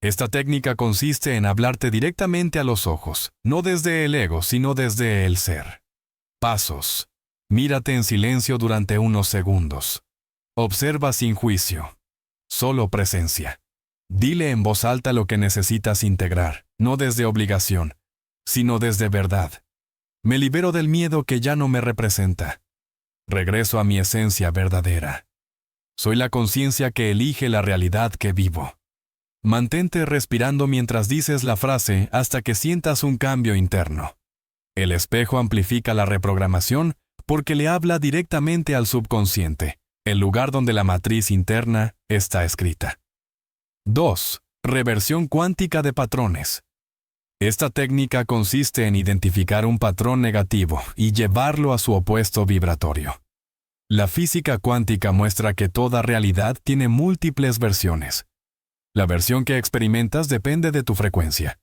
Esta técnica consiste en hablarte directamente a los ojos, no desde el ego, sino desde el ser. Pasos. Mírate en silencio durante unos segundos. Observa sin juicio. Solo presencia. Dile en voz alta lo que necesitas integrar, no desde obligación, sino desde verdad. Me libero del miedo que ya no me representa. Regreso a mi esencia verdadera. Soy la conciencia que elige la realidad que vivo. Mantente respirando mientras dices la frase hasta que sientas un cambio interno. El espejo amplifica la reprogramación porque le habla directamente al subconsciente, el lugar donde la matriz interna está escrita. 2. Reversión cuántica de patrones. Esta técnica consiste en identificar un patrón negativo y llevarlo a su opuesto vibratorio. La física cuántica muestra que toda realidad tiene múltiples versiones. La versión que experimentas depende de tu frecuencia.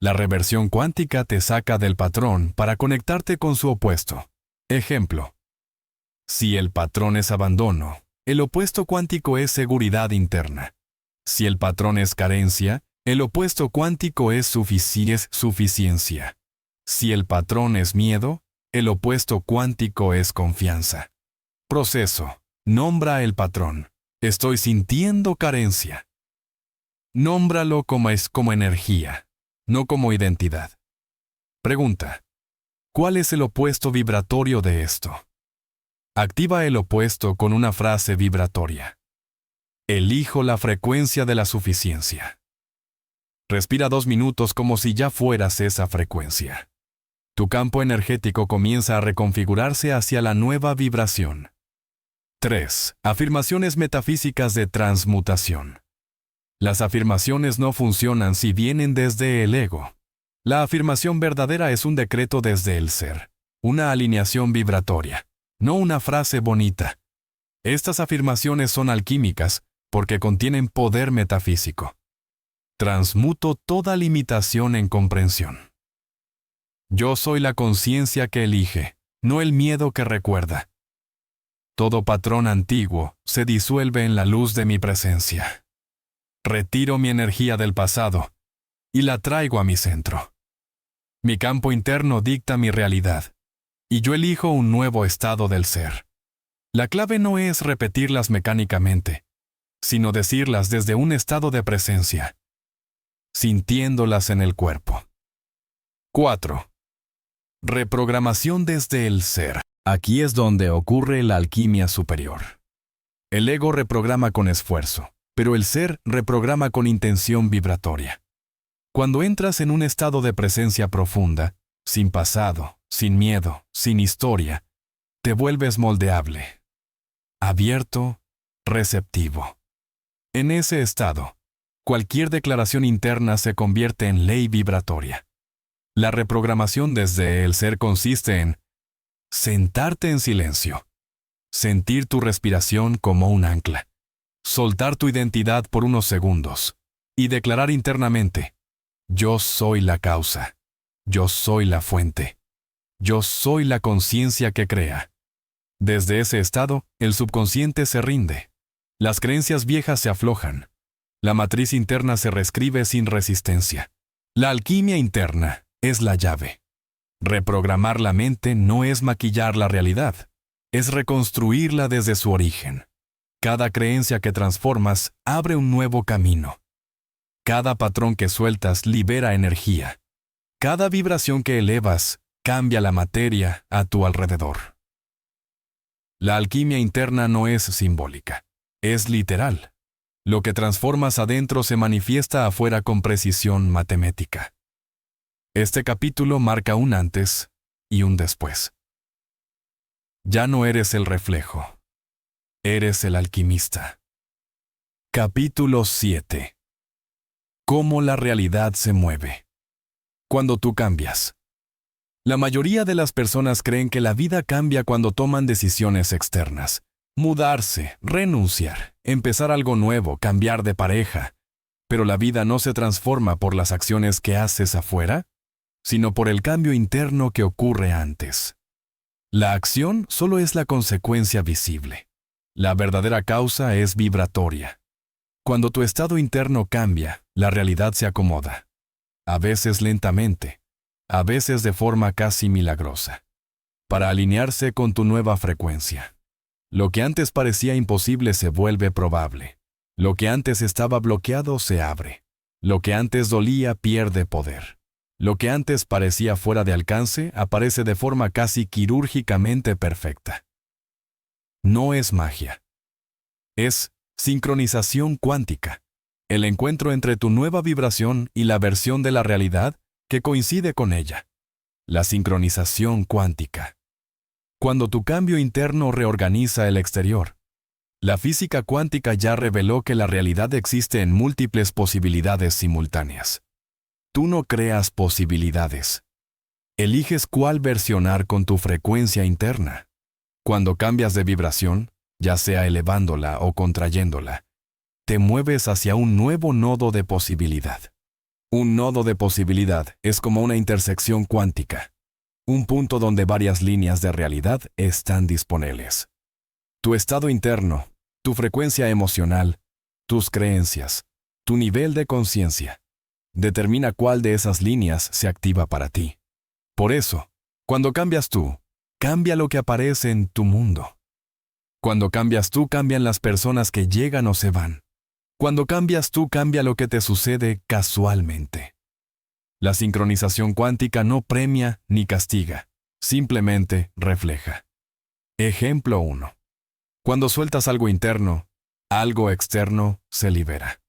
La reversión cuántica te saca del patrón para conectarte con su opuesto. Ejemplo. Si el patrón es abandono, el opuesto cuántico es seguridad interna. Si el patrón es carencia, el opuesto cuántico es suficiencia. Si el patrón es miedo, el opuesto cuántico es confianza. Proceso. Nombra el patrón. Estoy sintiendo carencia. Nómbralo como energía, no como identidad. Pregunta. ¿Cuál es el opuesto vibratorio de esto? Activa el opuesto con una frase vibratoria. Elijo la frecuencia de la suficiencia. Respira 2 minutos como si ya fueras esa frecuencia. Tu campo energético comienza a reconfigurarse hacia la nueva vibración. 3. Afirmaciones metafísicas de transmutación. Las afirmaciones no funcionan si vienen desde el ego. La afirmación verdadera es un decreto desde el ser, una alineación vibratoria, no una frase bonita. Estas afirmaciones son alquímicas porque contienen poder metafísico. Transmuto toda limitación en comprensión. Yo soy la conciencia que elige, no el miedo que recuerda. Todo patrón antiguo se disuelve en la luz de mi presencia. Retiro mi energía del pasado y la traigo a mi centro. Mi campo interno dicta mi realidad, y yo elijo un nuevo estado del ser. La clave no es repetirlas mecánicamente, sino decirlas desde un estado de presencia, sintiéndolas en el cuerpo. 4. Reprogramación desde el ser. Aquí es donde ocurre la alquimia superior. El ego reprograma con esfuerzo, pero el ser reprograma con intención vibratoria. Cuando entras en un estado de presencia profunda, sin pasado, sin miedo, sin historia, te vuelves moldeable, abierto, receptivo. En ese estado, cualquier declaración interna se convierte en ley vibratoria. La reprogramación desde el ser consiste en sentarte en silencio, sentir tu respiración como un ancla, soltar tu identidad por unos segundos y declarar internamente: yo soy la causa, yo soy la fuente, yo soy la conciencia que crea. Desde ese estado, el subconsciente se rinde, las creencias viejas se aflojan, la matriz interna se reescribe sin resistencia. La alquimia interna es la llave. Reprogramar la mente no es maquillar la realidad, es reconstruirla desde su origen. Cada creencia que transformas abre un nuevo camino. Cada patrón que sueltas libera energía. Cada vibración que elevas cambia la materia a tu alrededor. La alquimia interna no es simbólica, es literal. Lo que transformas adentro se manifiesta afuera con precisión matemática. Este capítulo marca un antes y un después. Ya no eres el reflejo, eres el alquimista. Capítulo 7. Cómo la realidad se mueve. Cuando tú cambias. La mayoría de las personas creen que la vida cambia cuando toman decisiones externas. Mudarse, renunciar, empezar algo nuevo, cambiar de pareja. Pero la vida no se transforma por las acciones que haces afuera, sino por el cambio interno que ocurre antes. La acción solo es la consecuencia visible. La verdadera causa es vibratoria. Cuando tu estado interno cambia, la realidad se acomoda. A veces lentamente, a veces de forma casi milagrosa, para alinearse con tu nueva frecuencia. Lo que antes parecía imposible se vuelve probable. Lo que antes estaba bloqueado se abre. Lo que antes dolía pierde poder. Lo que antes parecía fuera de alcance aparece de forma casi quirúrgicamente perfecta. No es magia. Es sincronización cuántica, el encuentro entre tu nueva vibración y la versión de la realidad que coincide con ella. La sincronización cuántica. Cuando tu cambio interno reorganiza el exterior. La física cuántica ya reveló que la realidad existe en múltiples posibilidades simultáneas. Tú no creas posibilidades. Eliges cuál versionar con tu frecuencia interna. Cuando cambias de vibración, ya sea elevándola o contrayéndola, te mueves hacia un nuevo nodo de posibilidad. Un nodo de posibilidad es como una intersección cuántica, un punto donde varias líneas de realidad están disponibles. Tu estado interno, tu frecuencia emocional, tus creencias, tu nivel de conciencia, determina cuál de esas líneas se activa para ti. Por eso, cuando cambias tú, cambia lo que aparece en tu mundo. Cuando cambias tú, cambian las personas que llegan o se van. Cuando cambias tú, cambia lo que te sucede casualmente. La sincronización cuántica no premia ni castiga, simplemente refleja. Ejemplo 1. Cuando sueltas algo interno, algo externo se libera.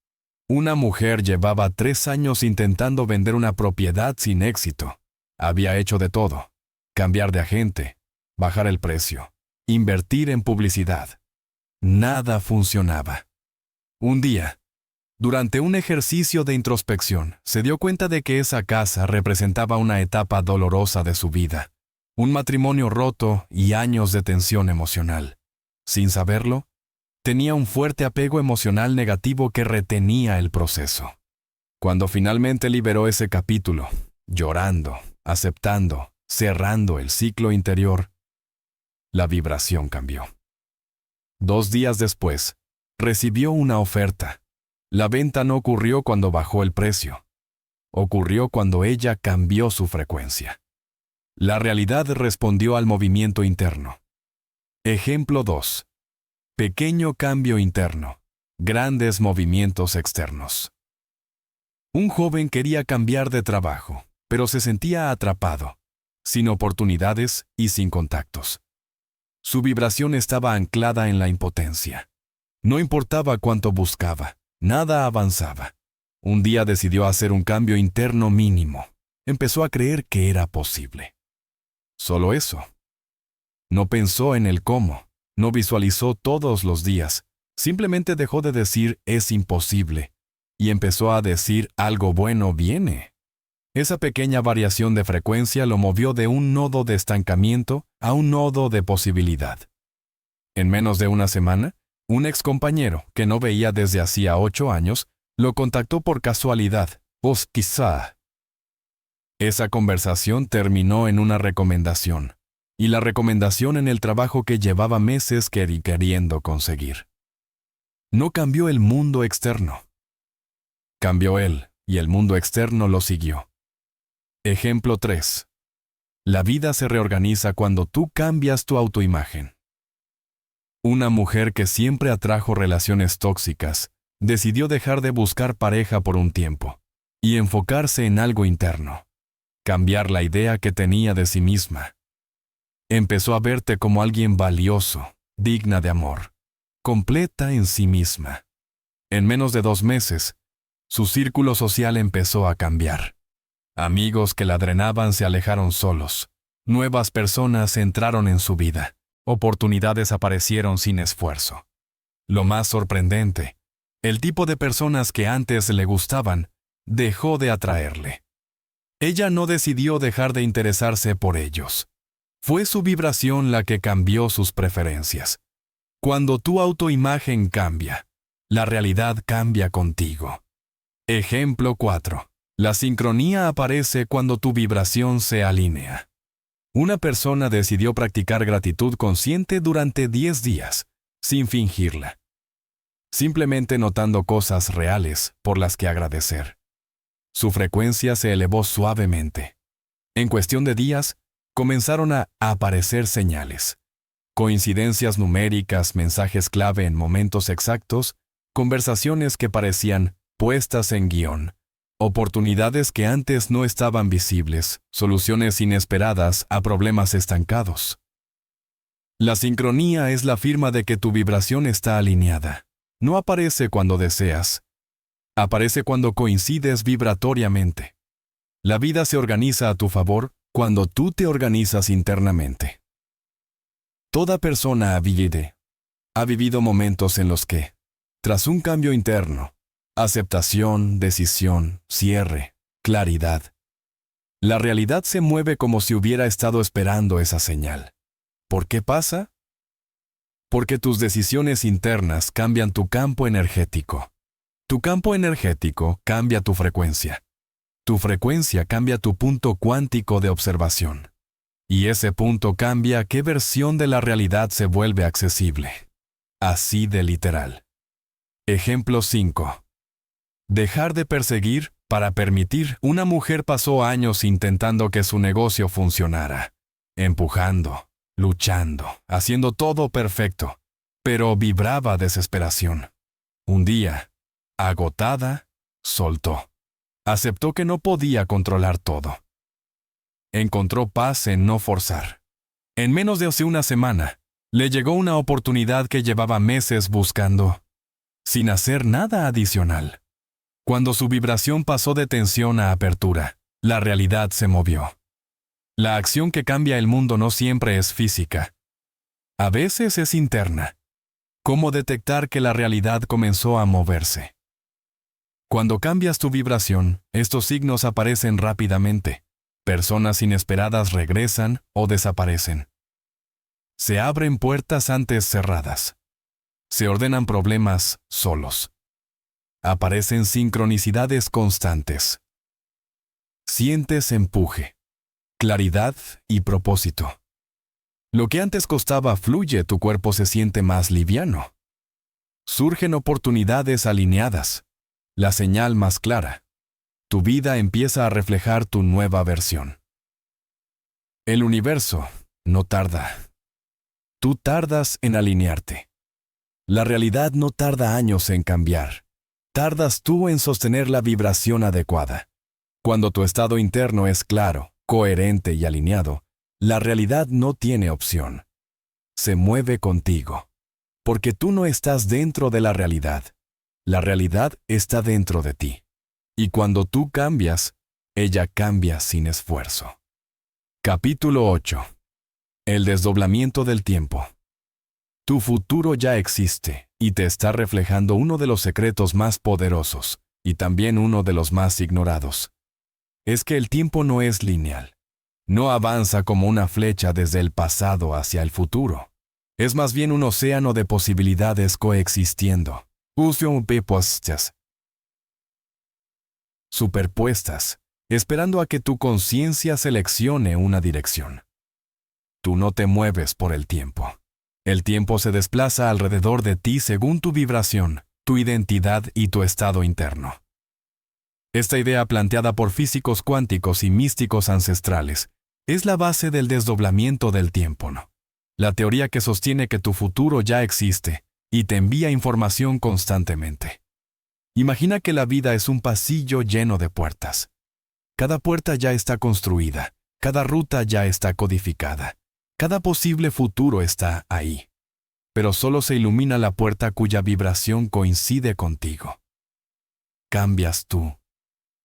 Una mujer llevaba 3 años intentando vender una propiedad sin éxito. Había hecho de todo: cambiar de agente, bajar el precio, invertir en publicidad. Nada funcionaba. Un día, durante un ejercicio de introspección, se dio cuenta de que esa casa representaba una etapa dolorosa de su vida, un matrimonio roto y años de tensión emocional. Sin saberlo, tenía un fuerte apego emocional negativo que retenía el proceso. Cuando finalmente liberó ese capítulo, llorando, aceptando, cerrando el ciclo interior, la vibración cambió. 2 días después, recibió una oferta. La venta no ocurrió cuando bajó el precio. Ocurrió cuando ella cambió su frecuencia. La realidad respondió al movimiento interno. Ejemplo 2. Pequeño cambio interno, grandes movimientos externos. Un joven quería cambiar de trabajo, pero se sentía atrapado, sin oportunidades y sin contactos. Su vibración estaba anclada en la impotencia. No importaba cuánto buscaba, nada avanzaba. Un día decidió hacer un cambio interno mínimo. Empezó a creer que era posible. Solo eso. No pensó en el cómo, no visualizó todos los días. Simplemente dejó de decir es imposible y empezó a decir algo bueno viene. Esa pequeña variación de frecuencia lo movió de un nodo de estancamiento a un nodo de posibilidad. En menos de una semana, un excompañero que no veía desde hacía 8 años lo contactó por casualidad, o quizá. Esa conversación terminó en una recomendación, y la recomendación en el trabajo que llevaba meses queriendo conseguir. No cambió el mundo externo. Cambió él, y el mundo externo lo siguió. Ejemplo 3. La vida se reorganiza cuando tú cambias tu autoimagen. Una mujer que siempre atrajo relaciones tóxicas, decidió dejar de buscar pareja por un tiempo y enfocarse en algo interno. Cambiar la idea que tenía de sí misma. Empezó a verte como alguien valioso, digna de amor, completa en sí misma. En menos de 2 meses, su círculo social empezó a cambiar. Amigos que la drenaban se alejaron solos. Nuevas personas entraron en su vida. Oportunidades aparecieron sin esfuerzo. Lo más sorprendente, el tipo de personas que antes le gustaban, dejó de atraerle. Ella no decidió dejar de interesarse por ellos. Fue su vibración la que cambió sus preferencias. Cuando tu autoimagen cambia, la realidad cambia contigo. Ejemplo 4. La sincronía aparece cuando tu vibración se alinea. Una persona decidió practicar gratitud consciente durante 10 días, sin fingirla. Simplemente notando cosas reales por las que agradecer. Su frecuencia se elevó suavemente. En cuestión de días, comenzaron a aparecer señales. Coincidencias numéricas, mensajes clave en momentos exactos, conversaciones que parecían puestas en guión. Oportunidades que antes no estaban visibles, soluciones inesperadas a problemas estancados. La sincronía es la firma de que tu vibración está alineada. No aparece cuando deseas. Aparece cuando coincides vibratoriamente. La vida se organiza a tu favor cuando tú te organizas internamente. Toda persona ha vivido momentos en los que, tras un cambio interno, aceptación, decisión, cierre, claridad. La realidad se mueve como si hubiera estado esperando esa señal. ¿Por qué pasa? Porque tus decisiones internas cambian tu campo energético. Tu campo energético cambia tu frecuencia. Tu frecuencia cambia tu punto cuántico de observación. Y ese punto cambia qué versión de la realidad se vuelve accesible. Así de literal. Ejemplo 5. Dejar de perseguir para permitir. Una mujer pasó años intentando que su negocio funcionara, empujando, luchando, haciendo todo perfecto, pero vibraba desesperación. Un día, agotada, soltó. Aceptó que no podía controlar todo. Encontró paz en no forzar. En menos de una semana, le llegó una oportunidad que llevaba meses buscando, sin hacer nada adicional. Cuando su vibración pasó de tensión a apertura, la realidad se movió. La acción que cambia el mundo no siempre es física. A veces es interna. ¿Cómo detectar que la realidad comenzó a moverse? Cuando cambias tu vibración, estos signos aparecen rápidamente. Personas inesperadas regresan o desaparecen. Se abren puertas antes cerradas. Se ordenan problemas solos. Aparecen sincronicidades constantes. Sientes empuje, claridad y propósito. Lo que antes costaba fluye, tu cuerpo se siente más liviano. Surgen oportunidades alineadas, la señal más clara. Tu vida empieza a reflejar tu nueva versión. El universo no tarda. Tú tardas en alinearte. La realidad no tarda años en cambiar. Tardas tú en sostener la vibración adecuada. Cuando tu estado interno es claro, coherente y alineado, la realidad no tiene opción. Se mueve contigo. Porque tú no estás dentro de la realidad. La realidad está dentro de ti. Y cuando tú cambias, ella cambia sin esfuerzo. Capítulo 8. El desdoblamiento del tiempo. Tu futuro ya existe, y te está reflejando uno de los secretos más poderosos, y también uno de los más ignorados. Es que el tiempo no es lineal. No avanza como una flecha desde el pasado hacia el futuro. Es más bien un océano de posibilidades coexistiendo. Superpuestas, esperando a que tu conciencia seleccione una dirección. Tú no te mueves por el tiempo. El tiempo se desplaza alrededor de ti según tu vibración, tu identidad y tu estado interno. Esta idea planteada por físicos cuánticos y místicos ancestrales es la base del desdoblamiento del tiempo, ¿no? La teoría que sostiene que tu futuro ya existe y te envía información constantemente. Imagina que la vida es un pasillo lleno de puertas. Cada puerta ya está construida, cada ruta ya está codificada, cada posible futuro está ahí. Pero solo se ilumina la puerta cuya vibración coincide contigo. Cambias tú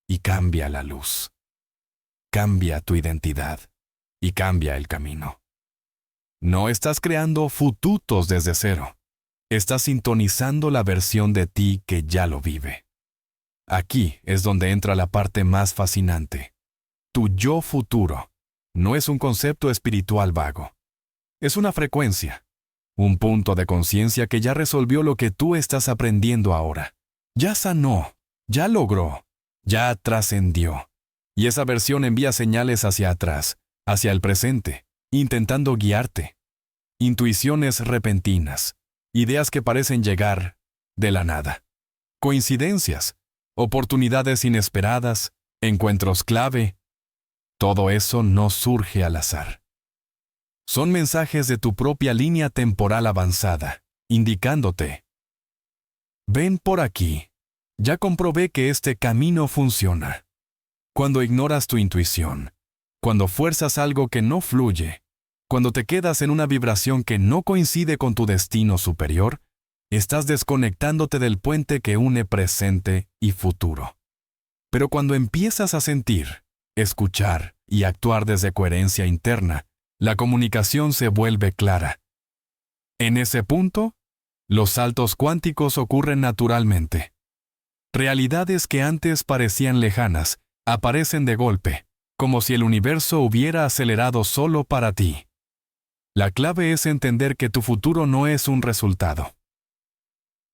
y cambia la luz. Cambia tu identidad y cambia el camino. No estás creando fututos desde cero. Estás sintonizando la versión de ti que ya lo vive. Aquí es donde entra la parte más fascinante. Tu yo futuro no es un concepto espiritual vago. Es una frecuencia, un punto de conciencia que ya resolvió lo que tú estás aprendiendo ahora. Ya sanó, ya logró, ya trascendió. Y esa versión envía señales hacia atrás, hacia el presente, intentando guiarte. Intuiciones repentinas. Ideas que parecen llegar de la nada. Coincidencias, oportunidades inesperadas, encuentros clave. Todo eso no surge al azar. Son mensajes de tu propia línea temporal avanzada, indicándote: ven por aquí. Ya comprobé que este camino funciona. Cuando ignoras tu intuición, cuando fuerzas algo que no fluye, cuando te quedas en una vibración que no coincide con tu destino superior, estás desconectándote del puente que une presente y futuro. Pero cuando empiezas a sentir, escuchar y actuar desde coherencia interna, la comunicación se vuelve clara. En ese punto, los saltos cuánticos ocurren naturalmente. Realidades que antes parecían lejanas aparecen de golpe, como si el universo hubiera acelerado solo para ti. La clave es entender que tu futuro no es un resultado.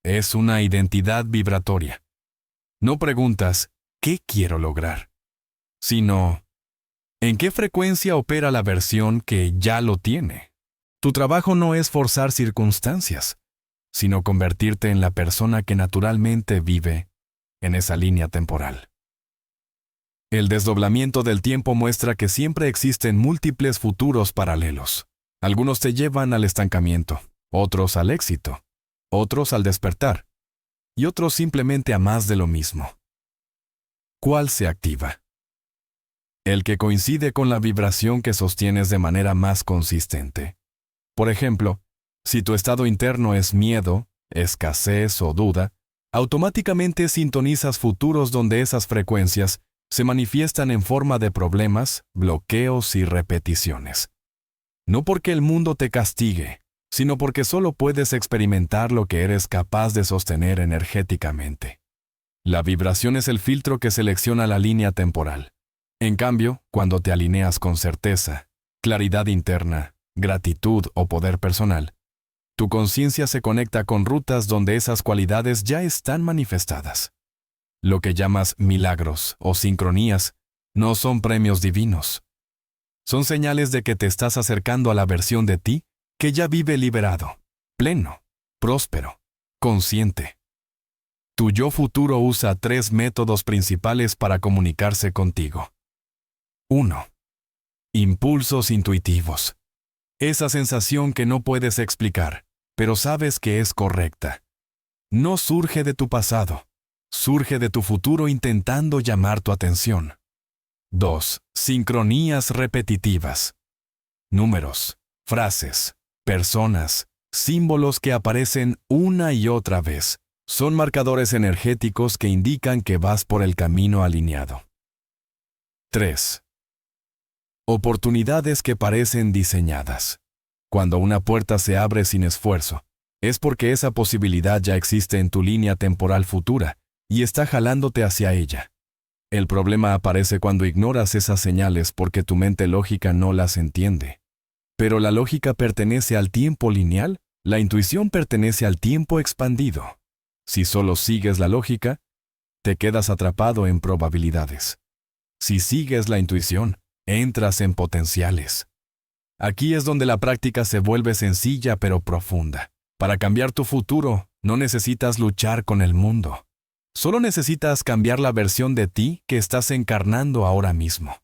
Es una identidad vibratoria. No preguntas, ¿qué quiero lograr?, sino, ¿en qué frecuencia opera la versión que ya lo tiene? Tu trabajo no es forzar circunstancias, sino convertirte en la persona que naturalmente vive en esa línea temporal. El desdoblamiento del tiempo muestra que siempre existen múltiples futuros paralelos. Algunos te llevan al estancamiento, otros al éxito, otros al despertar, y otros simplemente a más de lo mismo. ¿Cuál se activa? El que coincide con la vibración que sostienes de manera más consistente. Por ejemplo, si tu estado interno es miedo, escasez o duda, automáticamente sintonizas futuros donde esas frecuencias se manifiestan en forma de problemas, bloqueos y repeticiones. No porque el mundo te castigue, sino porque solo puedes experimentar lo que eres capaz de sostener energéticamente. La vibración es el filtro que selecciona la línea temporal. En cambio, cuando te alineas con certeza, claridad interna, gratitud o poder personal, tu conciencia se conecta con rutas donde esas cualidades ya están manifestadas. Lo que llamas milagros o sincronías no son premios divinos. Son señales de que te estás acercando a la versión de ti que ya vive liberado, pleno, próspero, consciente. Tu yo futuro usa 3 métodos principales para comunicarse contigo. 1. Impulsos intuitivos. Esa sensación que no puedes explicar, pero sabes que es correcta. No surge de tu pasado, surge de tu futuro intentando llamar tu atención. 2. Sincronías repetitivas. Números, frases, personas, símbolos que aparecen una y otra vez. Son marcadores energéticos que indican que vas por el camino alineado. 3. Oportunidades que parecen diseñadas. Cuando una puerta se abre sin esfuerzo, es porque esa posibilidad ya existe en tu línea temporal futura y está jalándote hacia ella. El problema aparece cuando ignoras esas señales porque tu mente lógica no las entiende. Pero la lógica pertenece al tiempo lineal, la intuición pertenece al tiempo expandido. Si solo sigues la lógica, te quedas atrapado en probabilidades. Si sigues la intuición, entras en potenciales. Aquí es donde la práctica se vuelve sencilla pero profunda. Para cambiar tu futuro, no necesitas luchar con el mundo. Solo necesitas cambiar la versión de ti que estás encarnando ahora mismo.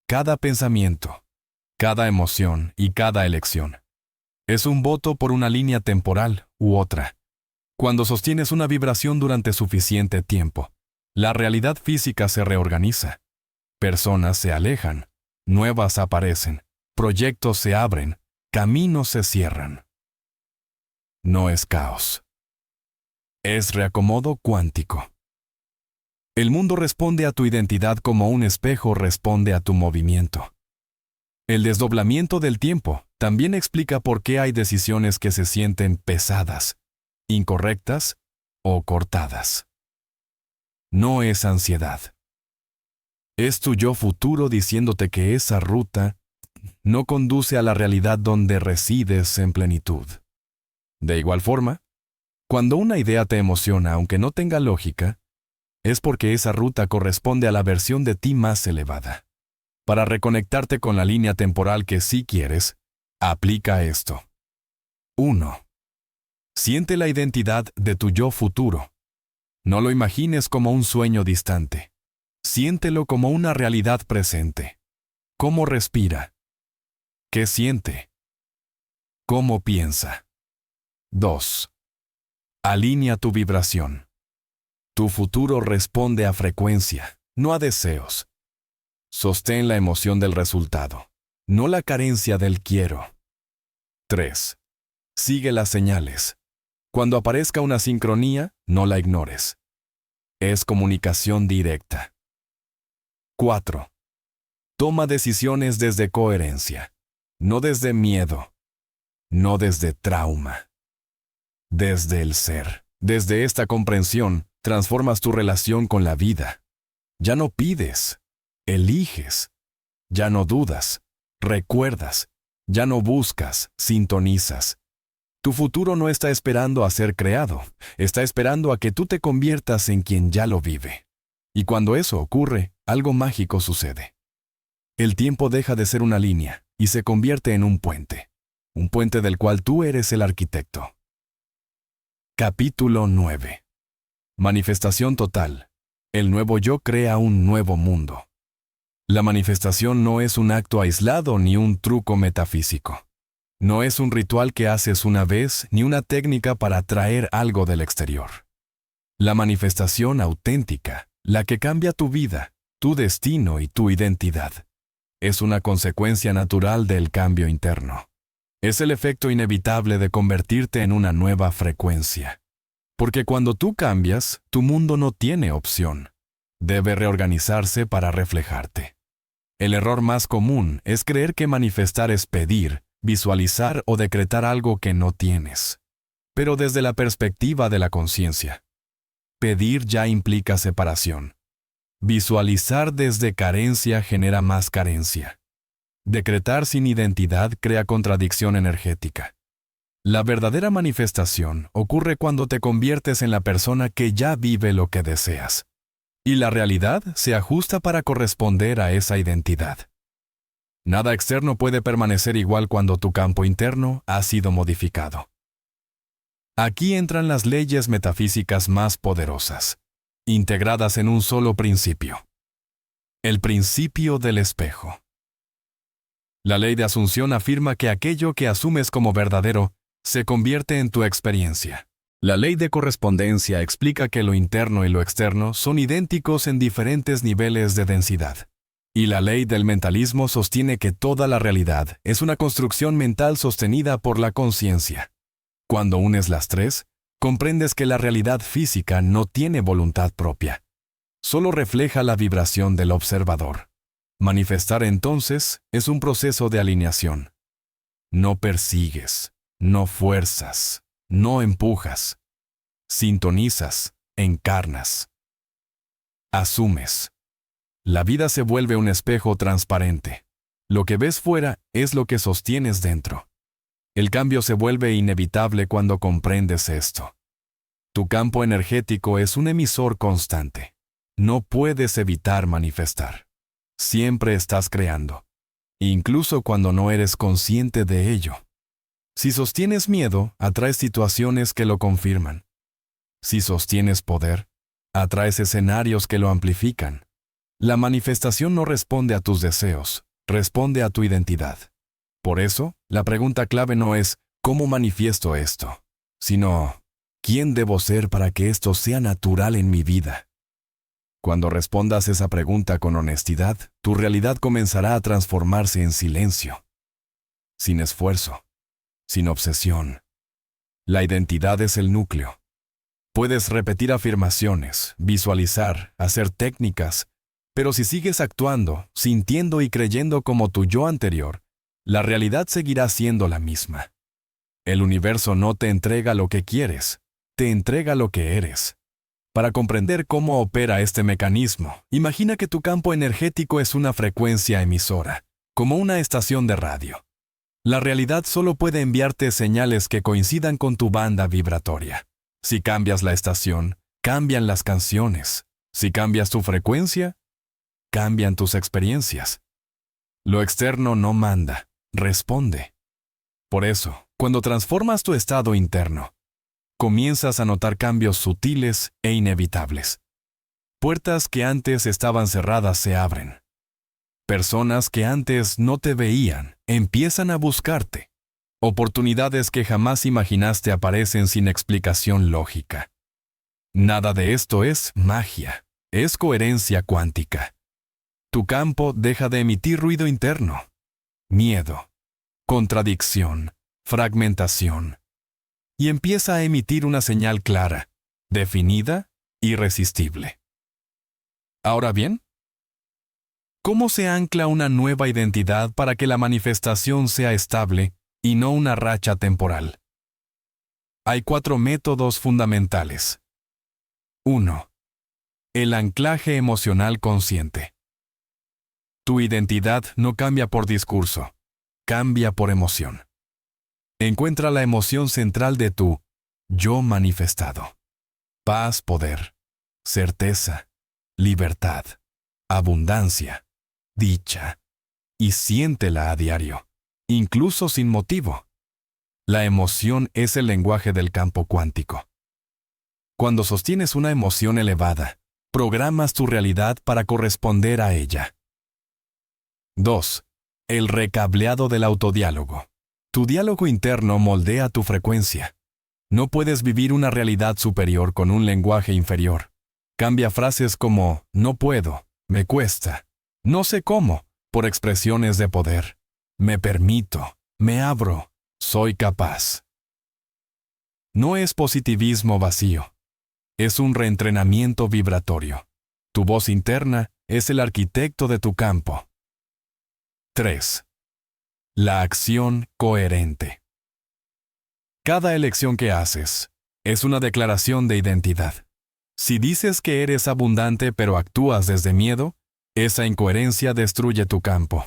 Cada pensamiento, cada emoción y cada elección es un voto por una línea temporal u otra. Cuando sostienes una vibración durante suficiente tiempo, la realidad física se reorganiza. Personas se alejan, nuevas aparecen, proyectos se abren, caminos se cierran. No es caos. Es reacomodo cuántico. El mundo responde a tu identidad como un espejo responde a tu movimiento. El desdoblamiento del tiempo también explica por qué hay decisiones que se sienten pesadas, incorrectas o cortadas. No es ansiedad. Es tu yo futuro diciéndote que esa ruta no conduce a la realidad donde resides en plenitud. De igual forma, cuando una idea te emociona aunque no tenga lógica, es porque esa ruta corresponde a la versión de ti más elevada. Para reconectarte con la línea temporal que sí quieres, aplica esto. 1. Siente la identidad de tu yo futuro. No lo imagines como un sueño distante. Siéntelo como una realidad presente. ¿Cómo respira? ¿Qué siente? ¿Cómo piensa? 2. Alinea tu vibración. Tu futuro responde a frecuencia, no a deseos. Sostén la emoción del resultado, no la carencia del quiero. 3. Sigue las señales. Cuando aparezca una sincronía, no la ignores. Es comunicación directa. 4. Toma decisiones desde coherencia, no desde miedo, no desde trauma. Desde el ser. Desde esta comprensión, transformas tu relación con la vida. Ya no pides, eliges. Ya no dudas, recuerdas. Ya no buscas, sintonizas. Tu futuro no está esperando a ser creado, está esperando a que tú te conviertas en quien ya lo vive. Y cuando eso ocurre, algo mágico sucede. El tiempo deja de ser una línea y se convierte en un puente del cual tú eres el arquitecto. Capítulo 9. Manifestación total. El nuevo yo crea un nuevo mundo. La manifestación no es un acto aislado ni un truco metafísico. No es un ritual que haces una vez ni una técnica para atraer algo del exterior. La manifestación auténtica, la que cambia tu vida, tu destino y tu identidad, es una consecuencia natural del cambio interno. Es el efecto inevitable de convertirte en una nueva frecuencia. Porque cuando tú cambias, tu mundo no tiene opción. Debe reorganizarse para reflejarte. El error más común es creer que manifestar es pedir, visualizar o decretar algo que no tienes. Pero desde la perspectiva de la conciencia, pedir ya implica separación. Visualizar desde carencia genera más carencia. Decretar sin identidad crea contradicción energética. La verdadera manifestación ocurre cuando te conviertes en la persona que ya vive lo que deseas. Y la realidad se ajusta para corresponder a esa identidad. Nada externo puede permanecer igual cuando tu campo interno ha sido modificado. Aquí entran las leyes metafísicas más poderosas, integradas en un solo principio. El principio del espejo. La ley de asunción afirma que aquello que asumes como verdadero se convierte en tu experiencia. La ley de correspondencia explica que lo interno y lo externo son idénticos en diferentes niveles de densidad. Y la ley del mentalismo sostiene que toda la realidad es una construcción mental sostenida por la conciencia. Cuando unes las tres, comprendes que la realidad física no tiene voluntad propia. Solo refleja la vibración del observador. Manifestar entonces es un proceso de alineación. No persigues, no fuerzas, no empujas. Sintonizas, encarnas. Asumes. La vida se vuelve un espejo transparente. Lo que ves fuera es lo que sostienes dentro. El cambio se vuelve inevitable cuando comprendes esto. Tu campo energético es un emisor constante. No puedes evitar manifestar. Siempre estás creando, incluso cuando no eres consciente de ello. Si sostienes miedo, atraes situaciones que lo confirman. Si sostienes poder, atraes escenarios que lo amplifican. La manifestación no responde a tus deseos, responde a tu identidad. Por eso, la pregunta clave no es ¿cómo manifiesto esto?, sino ¿quién debo ser para que esto sea natural en mi vida? Cuando respondas esa pregunta con honestidad, tu realidad comenzará a transformarse en silencio, sin esfuerzo, sin obsesión. La identidad es el núcleo. Puedes repetir afirmaciones, visualizar, hacer técnicas, pero si sigues actuando, sintiendo y creyendo como tu yo anterior, la realidad seguirá siendo la misma. El universo no te entrega lo que quieres, te entrega lo que eres. Para comprender cómo opera este mecanismo, imagina que tu campo energético es una frecuencia emisora, como una estación de radio. La realidad solo puede enviarte señales que coincidan con tu banda vibratoria. Si cambias la estación, cambian las canciones. Si cambias tu frecuencia, cambian tus experiencias. Lo externo no manda, responde. Por eso, cuando transformas tu estado interno, comienzas a notar cambios sutiles e inevitables. Puertas que antes estaban cerradas se abren. Personas que antes no te veían empiezan a buscarte. Oportunidades que jamás imaginaste aparecen sin explicación lógica. Nada de esto es magia, es coherencia cuántica. Tu campo deja de emitir ruido interno, miedo, contradicción, fragmentación, y empieza a emitir una señal clara, definida, irresistible. Ahora bien, ¿cómo se ancla una nueva identidad para que la manifestación sea estable y no una racha temporal? Hay 4 métodos fundamentales. 1. El anclaje emocional consciente. Tu identidad no cambia por discurso, cambia por emoción. Encuentra la emoción central de tu yo manifestado. Paz, poder, certeza, libertad, abundancia, dicha, y siéntela a diario, incluso sin motivo. La emoción es el lenguaje del campo cuántico. Cuando sostienes una emoción elevada, programas tu realidad para corresponder a ella. 2. El recableado del autodiálogo. Tu diálogo interno moldea tu frecuencia. No puedes vivir una realidad superior con un lenguaje inferior. Cambia frases como no puedo, me cuesta, no sé cómo, por expresiones de poder. Me permito, me abro, soy capaz. No es positivismo vacío. Es un reentrenamiento vibratorio. Tu voz interna es el arquitecto de tu campo. 3. La acción coherente. Cada elección que haces es una declaración de identidad. Si dices que eres abundante pero actúas desde miedo, esa incoherencia destruye tu campo.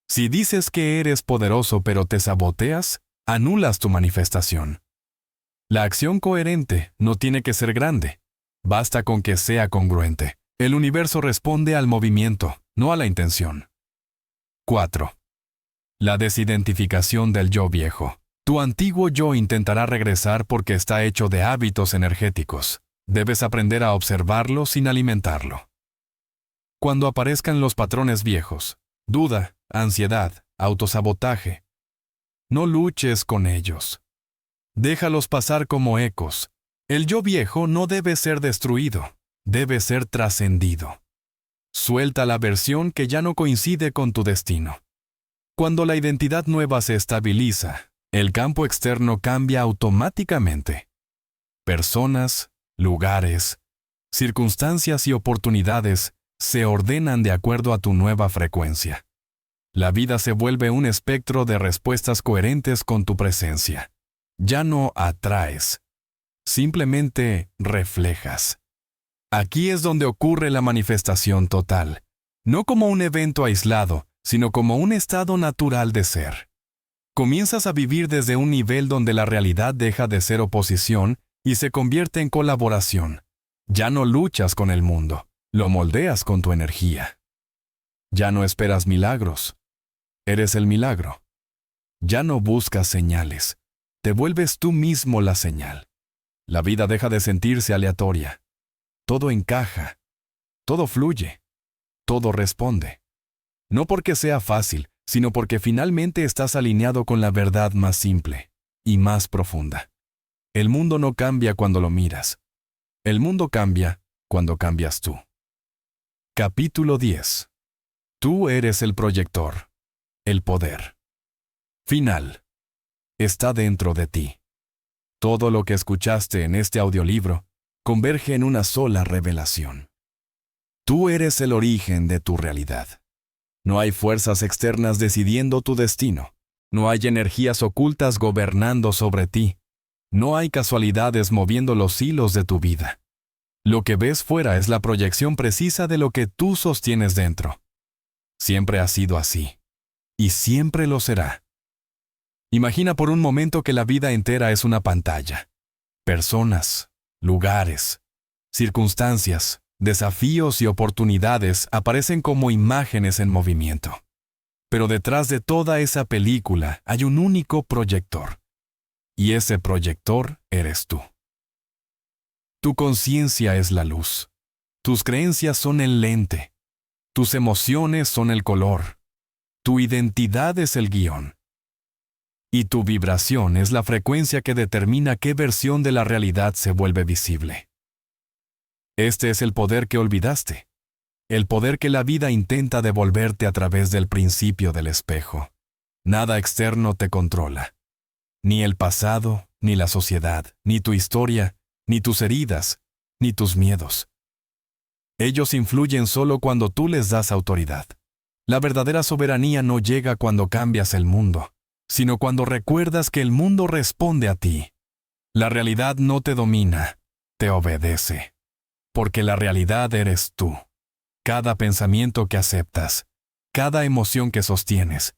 Si dices que eres poderoso pero te saboteas, anulas tu manifestación. La acción coherente no tiene que ser grande. Basta con que sea congruente. El universo responde al movimiento, no a la intención. 4. La desidentificación del yo viejo. Tu antiguo yo intentará regresar porque está hecho de hábitos energéticos. Debes aprender a observarlo sin alimentarlo. Cuando aparezcan los patrones viejos, duda, ansiedad, autosabotaje, no luches con ellos. Déjalos pasar como ecos. El yo viejo no debe ser destruido, debe ser trascendido. Suelta la versión que ya no coincide con tu destino. Cuando la identidad nueva se estabiliza, el campo externo cambia automáticamente. Personas, lugares, circunstancias y oportunidades se ordenan de acuerdo a tu nueva frecuencia. La vida se vuelve un espectro de respuestas coherentes con tu presencia. Ya no atraes, simplemente reflejas. Aquí es donde ocurre la manifestación total, no como un evento aislado, sino como un estado natural de ser. Comienzas a vivir desde un nivel donde la realidad deja de ser oposición y se convierte en colaboración. Ya no luchas con el mundo, lo moldeas con tu energía. Ya no esperas milagros, eres el milagro. Ya no buscas señales, te vuelves tú mismo la señal. La vida deja de sentirse aleatoria. Todo encaja, todo fluye, todo responde. No porque sea fácil, sino porque finalmente estás alineado con la verdad más simple y más profunda. El mundo no cambia cuando lo miras. El mundo cambia cuando cambias tú. Capítulo 10. Tú eres el proyector. El poder. Final. Está dentro de ti. Todo lo que escuchaste en este audiolibro converge en una sola revelación. Tú eres el origen de tu realidad. No hay fuerzas externas decidiendo tu destino. No hay energías ocultas gobernando sobre ti. No hay casualidades moviendo los hilos de tu vida. Lo que ves fuera es la proyección precisa de lo que tú sostienes dentro. Siempre ha sido así. Y siempre lo será. Imagina por un momento que la vida entera es una pantalla. Personas, lugares, circunstancias, desafíos y oportunidades aparecen como imágenes en movimiento. Pero detrás de toda esa película hay un único proyector. Y ese proyector eres tú. Tu conciencia es la luz. Tus creencias son el lente. Tus emociones son el color. Tu identidad es el guión. Y tu vibración es la frecuencia que determina qué versión de la realidad se vuelve visible. Este es el poder que olvidaste. El poder que la vida intenta devolverte a través del principio del espejo. Nada externo te controla. Ni el pasado, ni la sociedad, ni tu historia, ni tus heridas, ni tus miedos. Ellos influyen solo cuando tú les das autoridad. La verdadera soberanía no llega cuando cambias el mundo, sino cuando recuerdas que el mundo responde a ti. La realidad no te domina, te obedece. Porque la realidad eres tú. Cada pensamiento que aceptas, cada emoción que sostienes,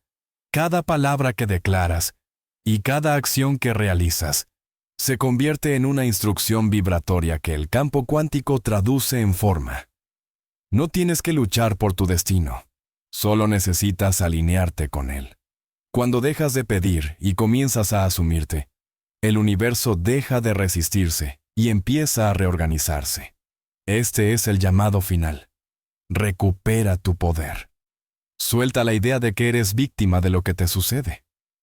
cada palabra que declaras y cada acción que realizas, se convierte en una instrucción vibratoria que el campo cuántico traduce en forma. No tienes que luchar por tu destino, solo necesitas alinearte con él. Cuando dejas de pedir y comienzas a asumirte, el universo deja de resistirse y empieza a reorganizarse. Este es el llamado final. Recupera tu poder. Suelta la idea de que eres víctima de lo que te sucede.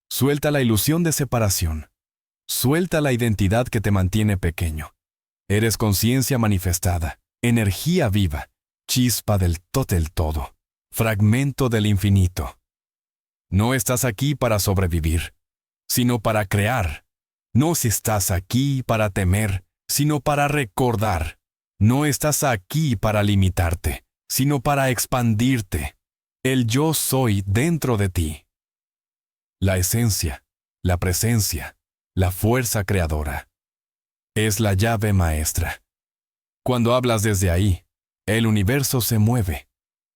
Suelta la ilusión de separación. Suelta la identidad que te mantiene pequeño. Eres conciencia manifestada, energía viva, chispa del todo, fragmento del infinito. No estás aquí para sobrevivir, sino para crear. No estás aquí para temer, sino para recordar. No estás aquí para limitarte, sino para expandirte. El yo soy dentro de ti. La esencia, la presencia, la fuerza creadora. Es la llave maestra. Cuando hablas desde ahí, el universo se mueve.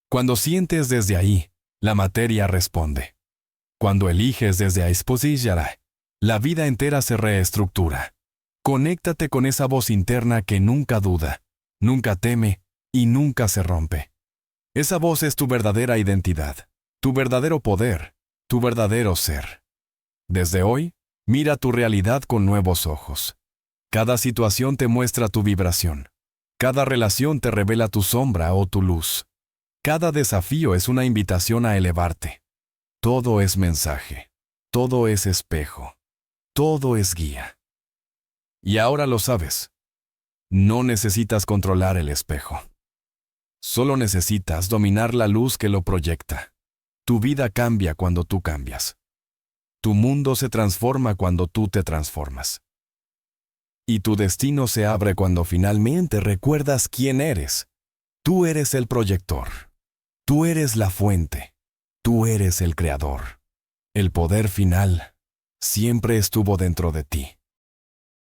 Cuando sientes desde ahí, la materia responde. Cuando eliges desde ahí, la vida entera se reestructura. Conéctate con esa voz interna que nunca duda, nunca teme y nunca se rompe. Esa voz es tu verdadera identidad, tu verdadero poder, tu verdadero ser. Desde hoy, mira tu realidad con nuevos ojos. Cada situación te muestra tu vibración. Cada relación te revela tu sombra o tu luz. Cada desafío es una invitación a elevarte. Todo es mensaje. Todo es espejo. Todo es guía. Y ahora lo sabes. No necesitas controlar el espejo. Solo necesitas dominar la luz que lo proyecta. Tu vida cambia cuando tú cambias. Tu mundo se transforma cuando tú te transformas. Y tu destino se abre cuando finalmente recuerdas quién eres. Tú eres el proyector. Tú eres la fuente. Tú eres el creador. El poder final siempre estuvo dentro de ti.